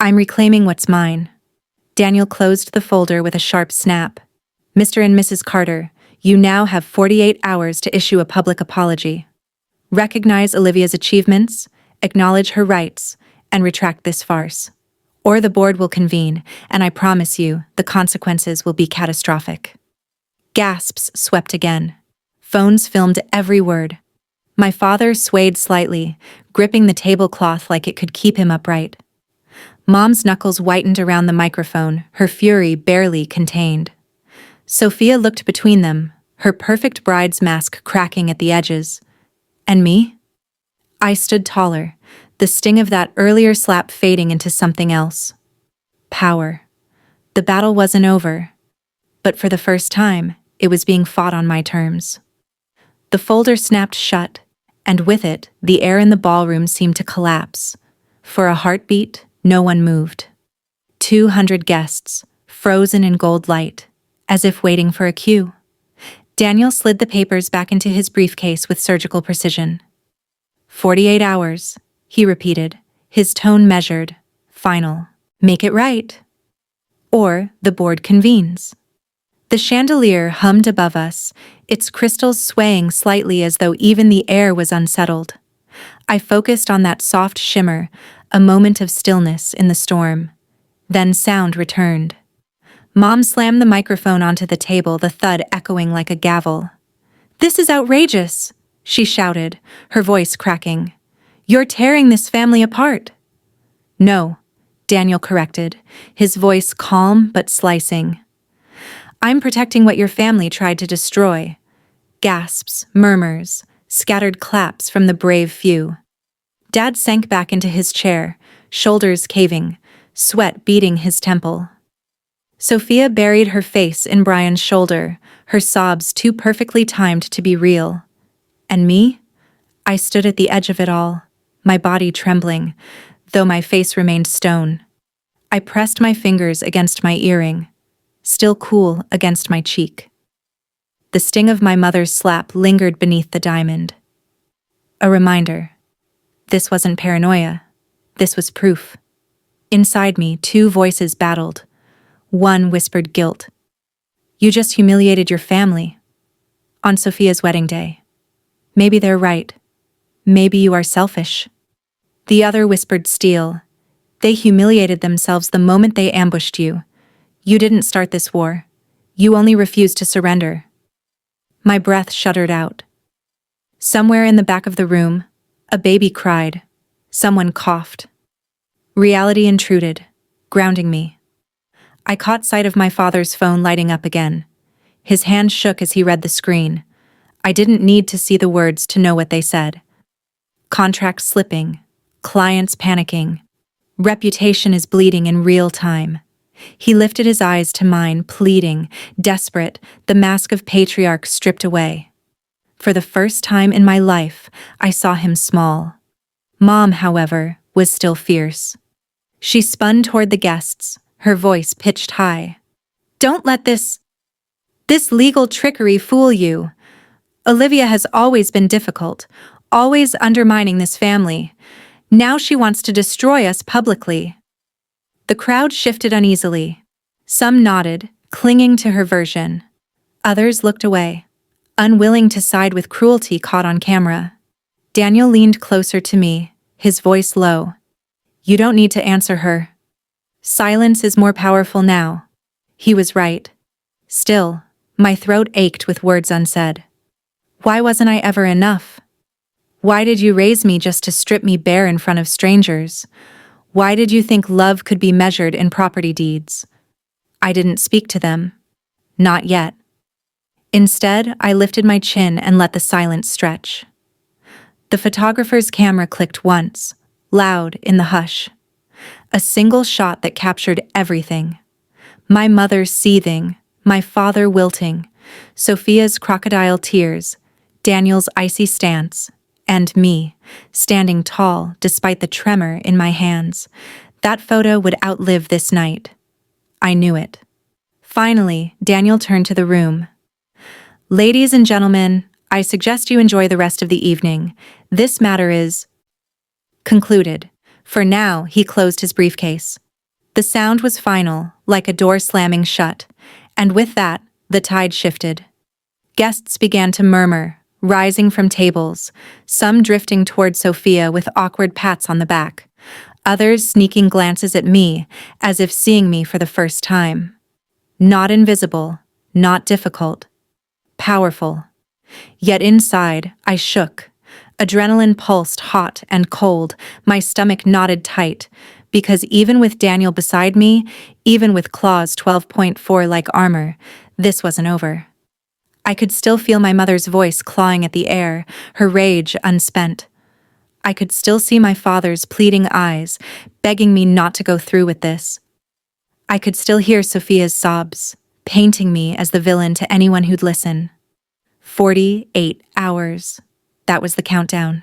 "I'm reclaiming what's mine." Daniel closed the folder with a sharp snap. "Mr. and Mrs. Carter, you now have 48 hours to issue a public apology. Recognize Olivia's achievements, acknowledge her rights, and retract this farce. Or the board will convene, and I promise you, the consequences will be catastrophic." Gasps swept again. Phones filmed every word. My father swayed slightly, gripping the tablecloth like it could keep him upright. Mom's knuckles whitened around the microphone, her fury barely contained. Sophia looked between them, her perfect bride's mask cracking at the edges. And me? I stood taller, the sting of that earlier slap fading into something else. Power. The battle wasn't over. But for the first time, it was being fought on my terms. The folder snapped shut, and with it, the air in the ballroom seemed to collapse. For a heartbeat, no one moved. 200 guests, frozen in gold light, as if waiting for a cue. Daniel slid the papers back into his briefcase with surgical precision. 48 hours, he repeated, his tone measured, final. Make it right. Or the board convenes. The chandelier hummed above us, its crystals swaying slightly as though even the air was unsettled. I focused on that soft shimmer, a moment of stillness in the storm. Then sound returned. Mom slammed the microphone onto the table, the thud echoing like a gavel. "This is outrageous," she shouted, her voice cracking. "You're tearing this family apart." "No," Daniel corrected, his voice calm but slicing. "I'm protecting what your family tried to destroy." Gasps, murmurs, scattered claps from the brave few. Dad sank back into his chair, shoulders caving, sweat beading his temple. Sophia buried her face in Brian's shoulder, her sobs too perfectly timed to be real. And me? I stood at the edge of it all, my body trembling, though my face remained stone. I pressed my fingers against my earring, still cool against my cheek. The sting of my mother's slap lingered beneath the diamond. A reminder. This wasn't paranoia. This was proof. Inside me, two voices battled. One whispered guilt. "You just humiliated your family." On Sophia's wedding day. Maybe they're right. Maybe you are selfish. The other whispered steel. They humiliated themselves the moment they ambushed you. You didn't start this war. You only refused to surrender. My breath shuddered out. Somewhere in the back of the room, a baby cried. Someone coughed. Reality intruded, grounding me. I caught sight of my father's phone lighting up again. His hand shook as he read the screen. I didn't need to see the words to know what they said. contracts slipping, clients panicking. Reputation is bleeding in real time. He lifted his eyes to mine, pleading, desperate, the mask of patriarch stripped away. For the first time in my life, I saw him small. Mom, however, was still fierce. She spun toward the guests, her voice pitched high. Don't let this legal trickery fool you. Olivia has always been difficult, always undermining this family. Now she wants to destroy us publicly. The crowd shifted uneasily. Some nodded, clinging to her version. Others looked away, unwilling to side with cruelty caught on camera. Daniel leaned closer to me, his voice low. You don't need to answer her. Silence is more powerful now. He was right. Still, my throat ached with words unsaid. Why wasn't I ever enough? Why did you raise me just to strip me bare in front of strangers? Why did you think love could be measured in property deeds? I didn't speak to them. Not yet. Instead, I lifted my chin and let the silence stretch. The photographer's camera clicked once, loud in the hush. A single shot that captured everything. My mother seething, my father wilting, Sophia's crocodile tears, Daniel's icy stance, and me, standing tall despite the tremor in my hands. That photo would outlive this night. I knew it. Finally, Daniel turned to the room. Ladies and gentlemen, I suggest you enjoy the rest of the evening. This matter is concluded. For now, he closed his briefcase. The sound was final, like a door slamming shut, and with that, the tide shifted. Guests began to murmur, rising from tables, some drifting toward Sophia with awkward pats on the back, others sneaking glances at me, as if seeing me for the first time. Not invisible, not difficult, powerful. Yet inside, I shook. Adrenaline pulsed hot and cold, my stomach knotted tight, because even with Daniel beside me, even with Claw's 12.4 like armor, this wasn't over. I could still feel my mother's voice clawing at the air, her rage unspent. I could still see my father's pleading eyes, begging me not to go through with this. I could still hear Sophia's sobs, painting me as the villain to anyone who'd listen. 48 hours. That was the countdown.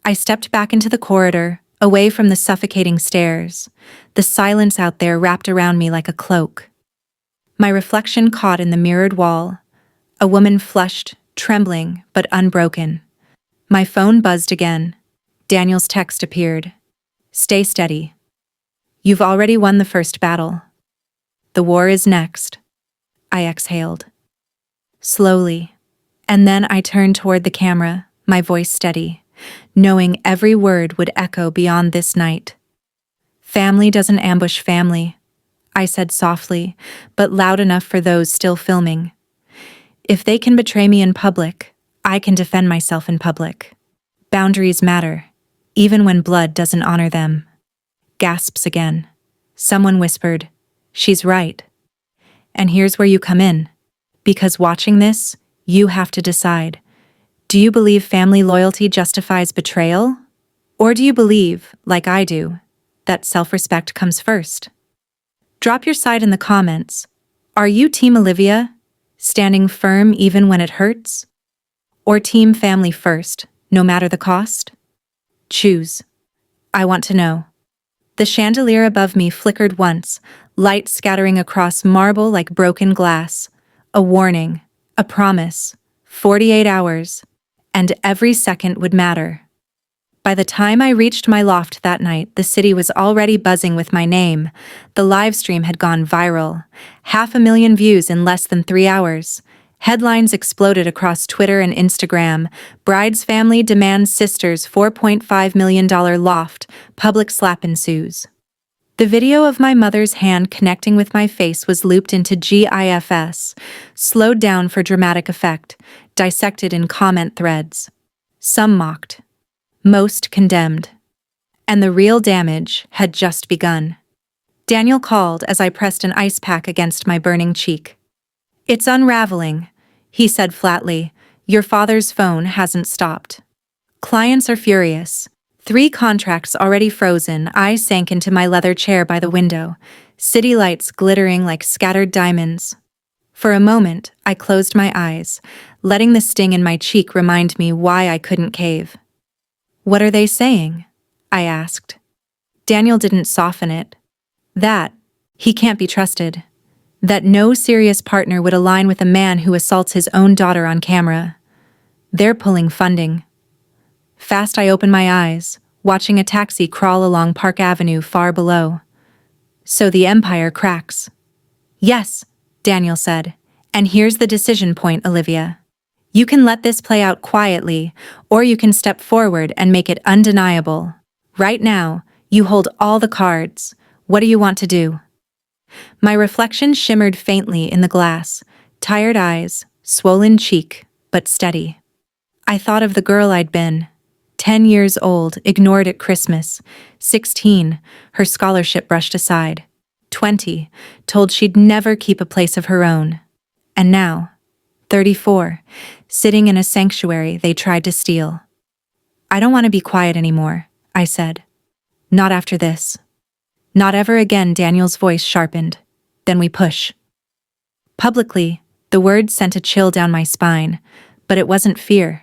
I stepped back into the corridor, away from the suffocating stairs, the silence out there wrapped around me like a cloak. My reflection caught in the mirrored wall, a woman flushed, trembling, but unbroken. My phone buzzed again. Daniel's text appeared. Stay steady. You've already won the first battle. The war is next. I exhaled. Slowly. And then I turned toward the camera, my voice steady, knowing every word would echo beyond this night. Family doesn't ambush family, I said softly, but loud enough for those still filming. If they can betray me in public, I can defend myself in public. Boundaries matter, even when blood doesn't honor them. Gasps again. Someone whispered, she's right. And here's where you come in. Because watching this, you have to decide. Do you believe family loyalty justifies betrayal? Or do you believe, like I do, that self-respect comes first? Drop your side in the comments. Are you Team Olivia, standing firm even when it hurts? Or Team Family first, no matter the cost? Choose. I want to know. The chandelier above me flickered once, light scattering across marble like broken glass. A warning, a promise, 48 hours, and every second would matter. By the time I reached my loft that night, the city was already buzzing with my name. The live stream had gone viral. 500,000 views in less than 3 hours. Headlines exploded across Twitter and Instagram. Bride's family demands sister's $4.5 million loft. Public slap ensues. The video of my mother's hand connecting with my face was looped into GIFs, slowed down for dramatic effect, dissected in comment threads. Some mocked. Most condemned. And the real damage had just begun. Daniel called as I pressed an ice pack against my burning cheek. It's unraveling, he said flatly. Your father's phone hasn't stopped. Clients are furious. 3 contracts already frozen. I sank into my leather chair by the window, city lights glittering like scattered diamonds. For a moment, I closed my eyes, letting the sting in my cheek remind me why I couldn't cave. "What are they saying?" I asked. Daniel didn't soften it. That he can't be trusted. That no serious partner would align with a man who assaults his own daughter on camera. They're pulling funding. Fast I opened my eyes, watching a taxi crawl along Park Avenue far below. "So the empire cracks." "Yes," Daniel said. "And here's the decision point, Olivia. You can let this play out quietly, or you can step forward and make it undeniable. Right now, you hold all the cards. What do you want to do?" My reflection shimmered faintly in the glass, tired eyes, swollen cheek, but steady. I thought of the girl I'd been. 10 years old, ignored at Christmas. 16, her scholarship brushed aside. 20, told she'd never keep a place of her own. And now, 34, sitting in a sanctuary they tried to steal. "I don't want to be quiet anymore," I said. "Not after this." "Not ever again," Daniel's voice sharpened. "Then we push." Publicly, the words sent a chill down my spine, but it wasn't fear.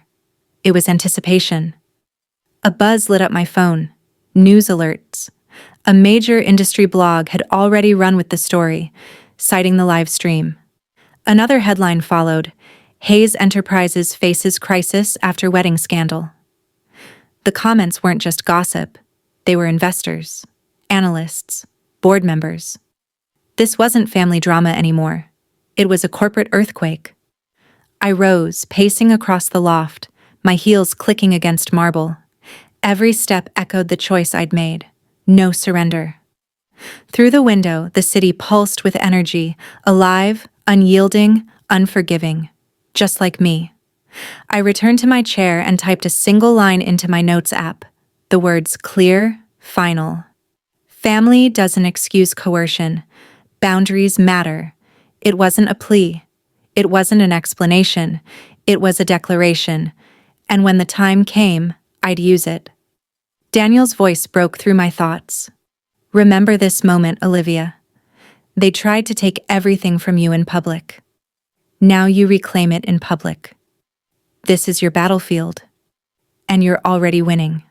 It was anticipation. A buzz lit up my phone. News alerts. A major industry blog had already run with the story, citing the live stream. Another headline followed: Hayes Enterprises faces crisis after wedding scandal. The comments weren't just gossip. They were investors, analysts, board members. This wasn't family drama anymore. It was a corporate earthquake. I rose, pacing across the loft, my heels clicking against marble. Every step echoed the choice I'd made. No surrender. Through the window, the city pulsed with energy, alive, unyielding, unforgiving. Just like me. I returned to my chair and typed a single line into my notes app. The words clear, final. Family doesn't excuse coercion. Boundaries matter. It wasn't a plea. It wasn't an explanation. It was a declaration. And when the time came, I'd use it. Daniel's voice broke through my thoughts. "Remember this moment, Olivia. They tried to take everything from you in public. Now you reclaim it in public. This is your battlefield. And you're already winning."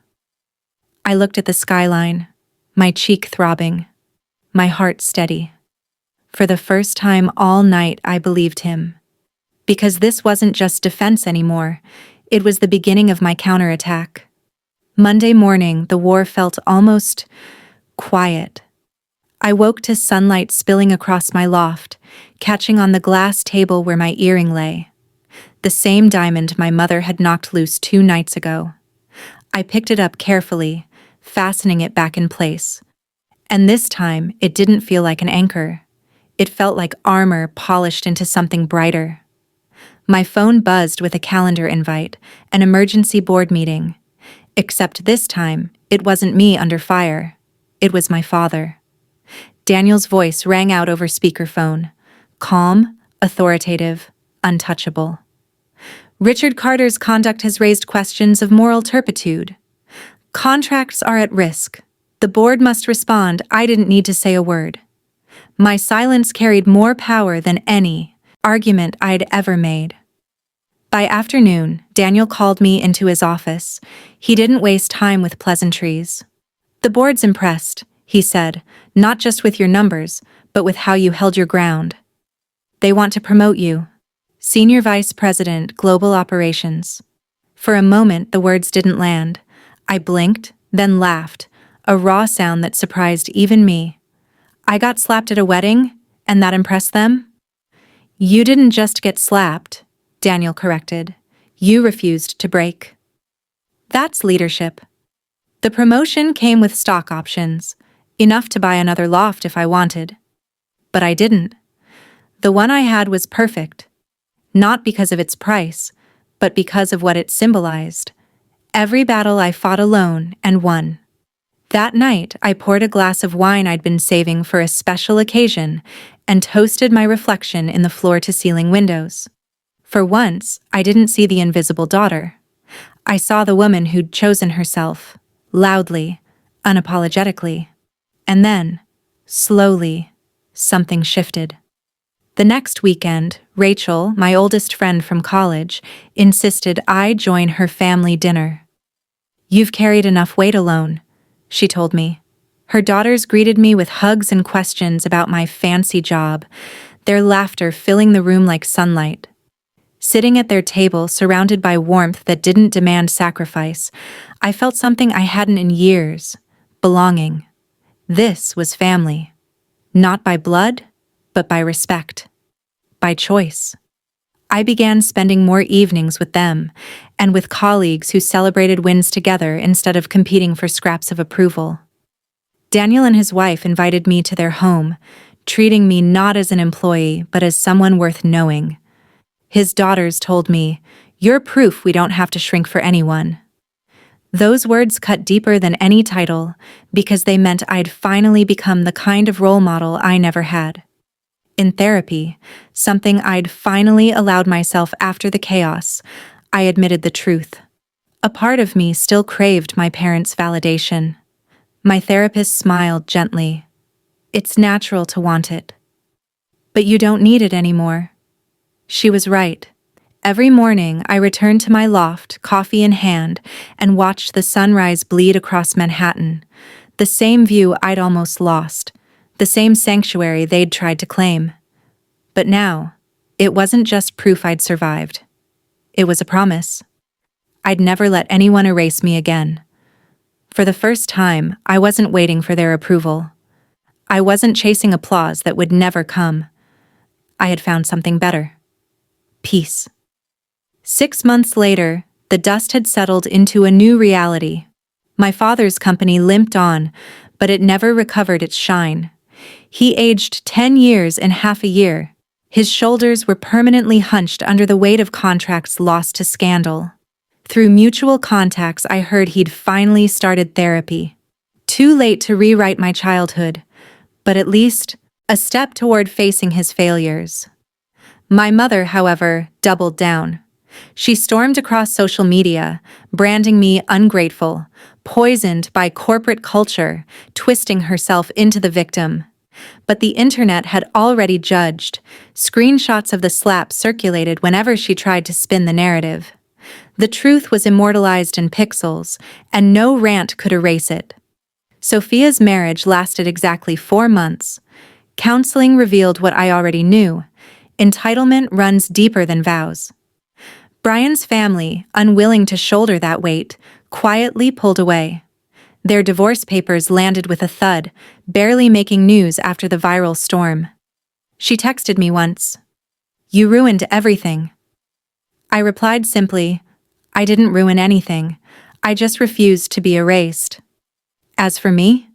I looked at the skyline, my cheek throbbing, my heart steady. For the first time all night, I believed him. Because this wasn't just defense anymore. It was the beginning of my counterattack. Monday morning, the war felt almost quiet. I woke to sunlight spilling across my loft, catching on the glass table where my earring lay. The same diamond my mother had knocked loose 2 nights ago. I picked it up carefully, fastening it back in place. And this time, it didn't feel like an anchor. It felt like armor polished into something brighter. My phone buzzed with a calendar invite, an emergency board meeting. Except this time, it wasn't me under fire. It was my father. Daniel's voice rang out over speakerphone. Calm, authoritative, untouchable. "Richard Carter's conduct has raised questions of moral turpitude. Contracts are at risk. The board must respond. I didn't need to say a word. My silence carried more power than any argument I'd ever made." By afternoon, Daniel called me into his office. He didn't waste time with pleasantries. "The board's impressed," he said, "not just with your numbers, but with how you held your ground. They want to promote you. Senior Vice President, Global Operations." For a moment, the words didn't land. I blinked, then laughed, a raw sound that surprised even me. "I got slapped at a wedding, and that impressed them?" "You didn't just get slapped," Daniel corrected. "You refused to break. That's leadership." The promotion came with stock options, enough to buy another loft if I wanted. But I didn't. The one I had was perfect. Not because of its price, but because of what it symbolized. Every battle I fought alone and won. That night, I poured a glass of wine I'd been saving for a special occasion and toasted my reflection in the floor-to-ceiling windows. For once, I didn't see the invisible daughter. I saw the woman who'd chosen herself, loudly, unapologetically. And then, slowly, something shifted. The next weekend, Rachel, my oldest friend from college, insisted I join her family dinner. "You've carried enough weight alone," she told me. Her daughters greeted me with hugs and questions about my fancy job, their laughter filling the room like sunlight. Sitting at their table, surrounded by warmth that didn't demand sacrifice, I felt something I hadn't in years: belonging. This was family. Not by blood, but by respect. By choice. I began spending more evenings with them, and with colleagues who celebrated wins together instead of competing for scraps of approval. Daniel and his wife invited me to their home, treating me not as an employee, but as someone worth knowing. His daughters told me, "You're proof we don't have to shrink for anyone." Those words cut deeper than any title, because they meant I'd finally become the kind of role model I never had. In therapy, something I'd finally allowed myself after the chaos, I admitted the truth. A part of me still craved my parents' validation. My therapist smiled gently. "It's natural to want it. But you don't need it anymore." She was right. Every morning, I returned to my loft, coffee in hand, and watched the sunrise bleed across Manhattan. The same view I'd almost lost. The same sanctuary they'd tried to claim. But now, it wasn't just proof I'd survived. It was a promise. I'd never let anyone erase me again. For the first time, I wasn't waiting for their approval. I wasn't chasing applause that would never come. I had found something better. Peace. 6 months later, the dust had settled into a new reality. My father's company limped on, but it never recovered its shine. He aged 10 years in half a year. His shoulders were permanently hunched under the weight of contracts lost to scandal. Through mutual contacts, I heard he'd finally started therapy. Too late to rewrite my childhood, but at least a step toward facing his failures. My mother, however, doubled down. She stormed across social media, branding me ungrateful, poisoned by corporate culture, twisting herself into the victim. But the internet had already judged. Screenshots of the slap circulated whenever she tried to spin the narrative. The truth was immortalized in pixels, and no rant could erase it. Sophia's marriage lasted exactly 4 months. Counseling revealed what I already knew. Entitlement runs deeper than vows. Brian's family, unwilling to shoulder that weight, quietly pulled away. Their divorce papers landed with a thud, barely making news after the viral storm. She texted me once, "You ruined everything." I replied simply, "I didn't ruin anything. I just refused to be erased." As for me,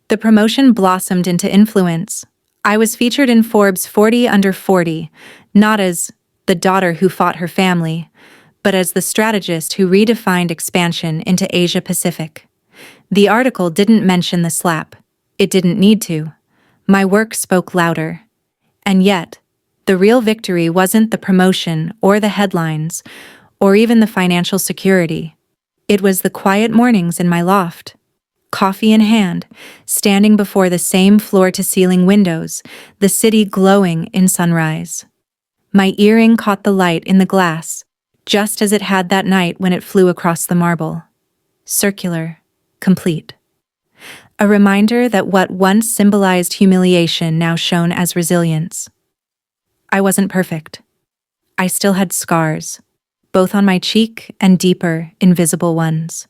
the promotion blossomed into influence. I was featured in Forbes 40 Under 40, not as the daughter who fought her family, but as the strategist who redefined expansion into Asia Pacific. The article didn't mention the slap. It didn't need to. My work spoke louder. And yet, the real victory wasn't the promotion or the headlines, or even the financial security. It was the quiet mornings in my loft. Coffee in hand, standing before the same floor-to-ceiling windows, the city glowing in sunrise. My earring caught the light in the glass, just as it had that night when it flew across the marble. Circular, complete. A reminder that what once symbolized humiliation now shone as resilience. I wasn't perfect. I still had scars, both on my cheek and deeper, invisible ones.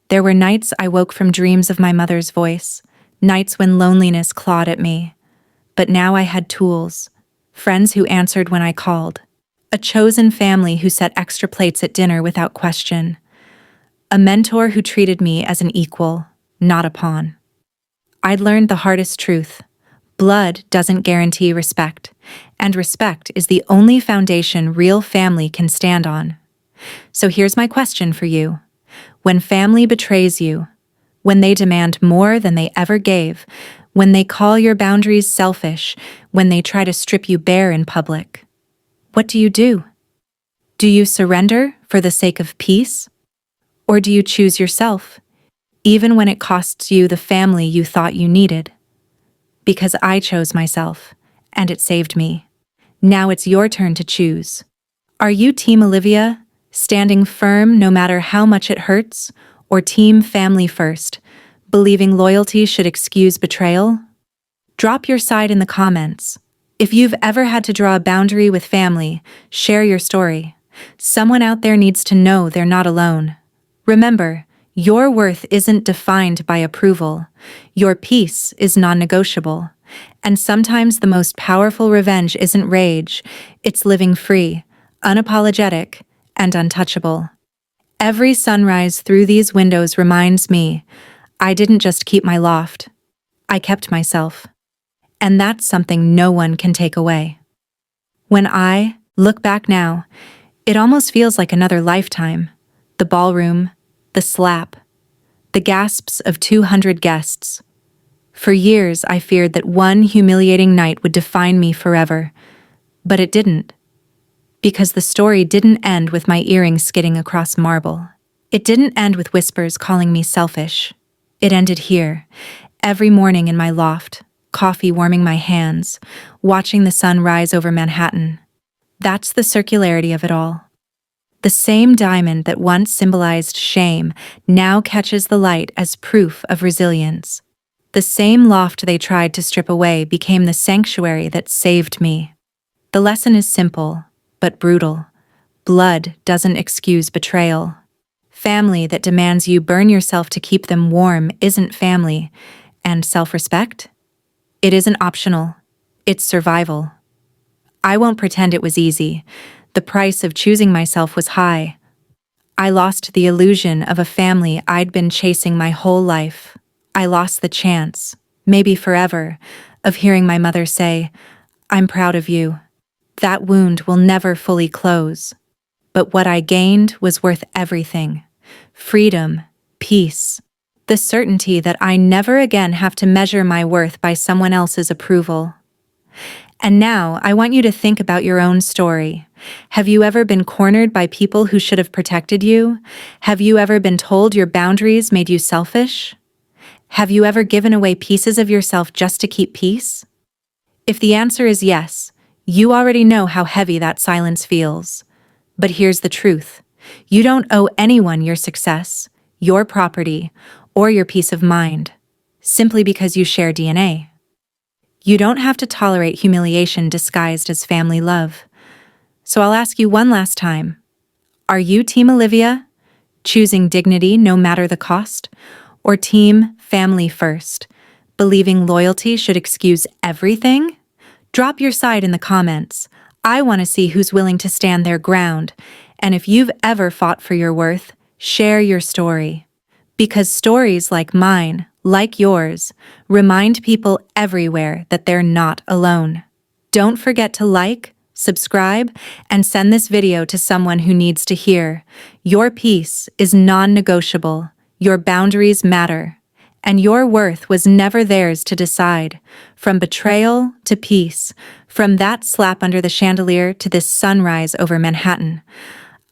There were nights I woke from dreams of my mother's voice, nights when loneliness clawed at me. But now I had tools, friends who answered when I called, a chosen family who set extra plates at dinner without question, a mentor who treated me as an equal, not a pawn. I'd learned the hardest truth. Blood doesn't guarantee respect, and respect is the only foundation real family can stand on. So here's my question for you. When family betrays you, when they demand more than they ever gave, when they call your boundaries selfish, when they try to strip you bare in public, what do you do? Do you surrender for the sake of peace, Or do you choose yourself, even when it costs you the family you thought you needed? Because I chose myself, and it saved me. Now it's your turn to choose. Are you Team Olivia, standing firm no matter how much it hurts, or Team Family First, believing loyalty should excuse betrayal? Drop your side in the comments. If you've ever had to draw a boundary with family, share your story. Someone out there needs to know they're not alone. Remember, your worth isn't defined by approval. Your peace is non-negotiable. And sometimes the most powerful revenge isn't rage, it's living free, unapologetic, and untouchable. Every sunrise through these windows reminds me, I didn't just keep my loft. I kept myself. And that's something no one can take away. When I look back now, it almost feels like another lifetime. The ballroom, the slap, the gasps of 200 guests. For years, I feared that one humiliating night would define me forever. But it didn't. Because the story didn't end with my earrings skidding across marble. It didn't end with whispers calling me selfish. It ended here, every morning in my loft, coffee warming my hands, watching the sun rise over Manhattan. That's the circularity of it all. The same diamond that once symbolized shame now catches the light as proof of resilience. The same loft they tried to strip away became the sanctuary that saved me. The lesson is simple, but brutal. Blood doesn't excuse betrayal. Family that demands you burn yourself to keep them warm isn't family, and self-respect? It isn't optional. It's survival. I won't pretend it was easy. The price of choosing myself was high. I lost the illusion of a family I'd been chasing my whole life. I lost the chance, maybe forever, of hearing my mother say, "I'm proud of you." That wound will never fully close. But what I gained was worth everything. Freedom, peace, the certainty that I never again have to measure my worth by someone else's approval. And now I want you to think about your own story. Have you ever been cornered by people who should have protected you? Have you ever been told your boundaries made you selfish? Have you ever given away pieces of yourself just to keep peace? If the answer is yes, you already know how heavy that silence feels. But here's the truth. You don't owe anyone your success, your property, or your peace of mind, simply because you share DNA. You don't have to tolerate humiliation disguised as family love. So I'll ask you one last time. Are you Team Olivia, choosing dignity no matter the cost? Or Team Family First, believing loyalty should excuse everything? Drop your side in the comments. I want to see who's willing to stand their ground. And if you've ever fought for your worth, share your story. Because stories like mine, like yours, remind people everywhere that they're not alone. Don't forget to like, subscribe, and send this video to someone who needs to hear. Your peace is non-negotiable. Your boundaries matter. And your worth was never theirs to decide. From betrayal to peace, from that slap under the chandelier to this sunrise over Manhattan,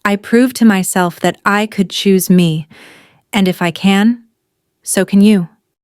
I proved to myself that I could choose me. And if I can, so can you.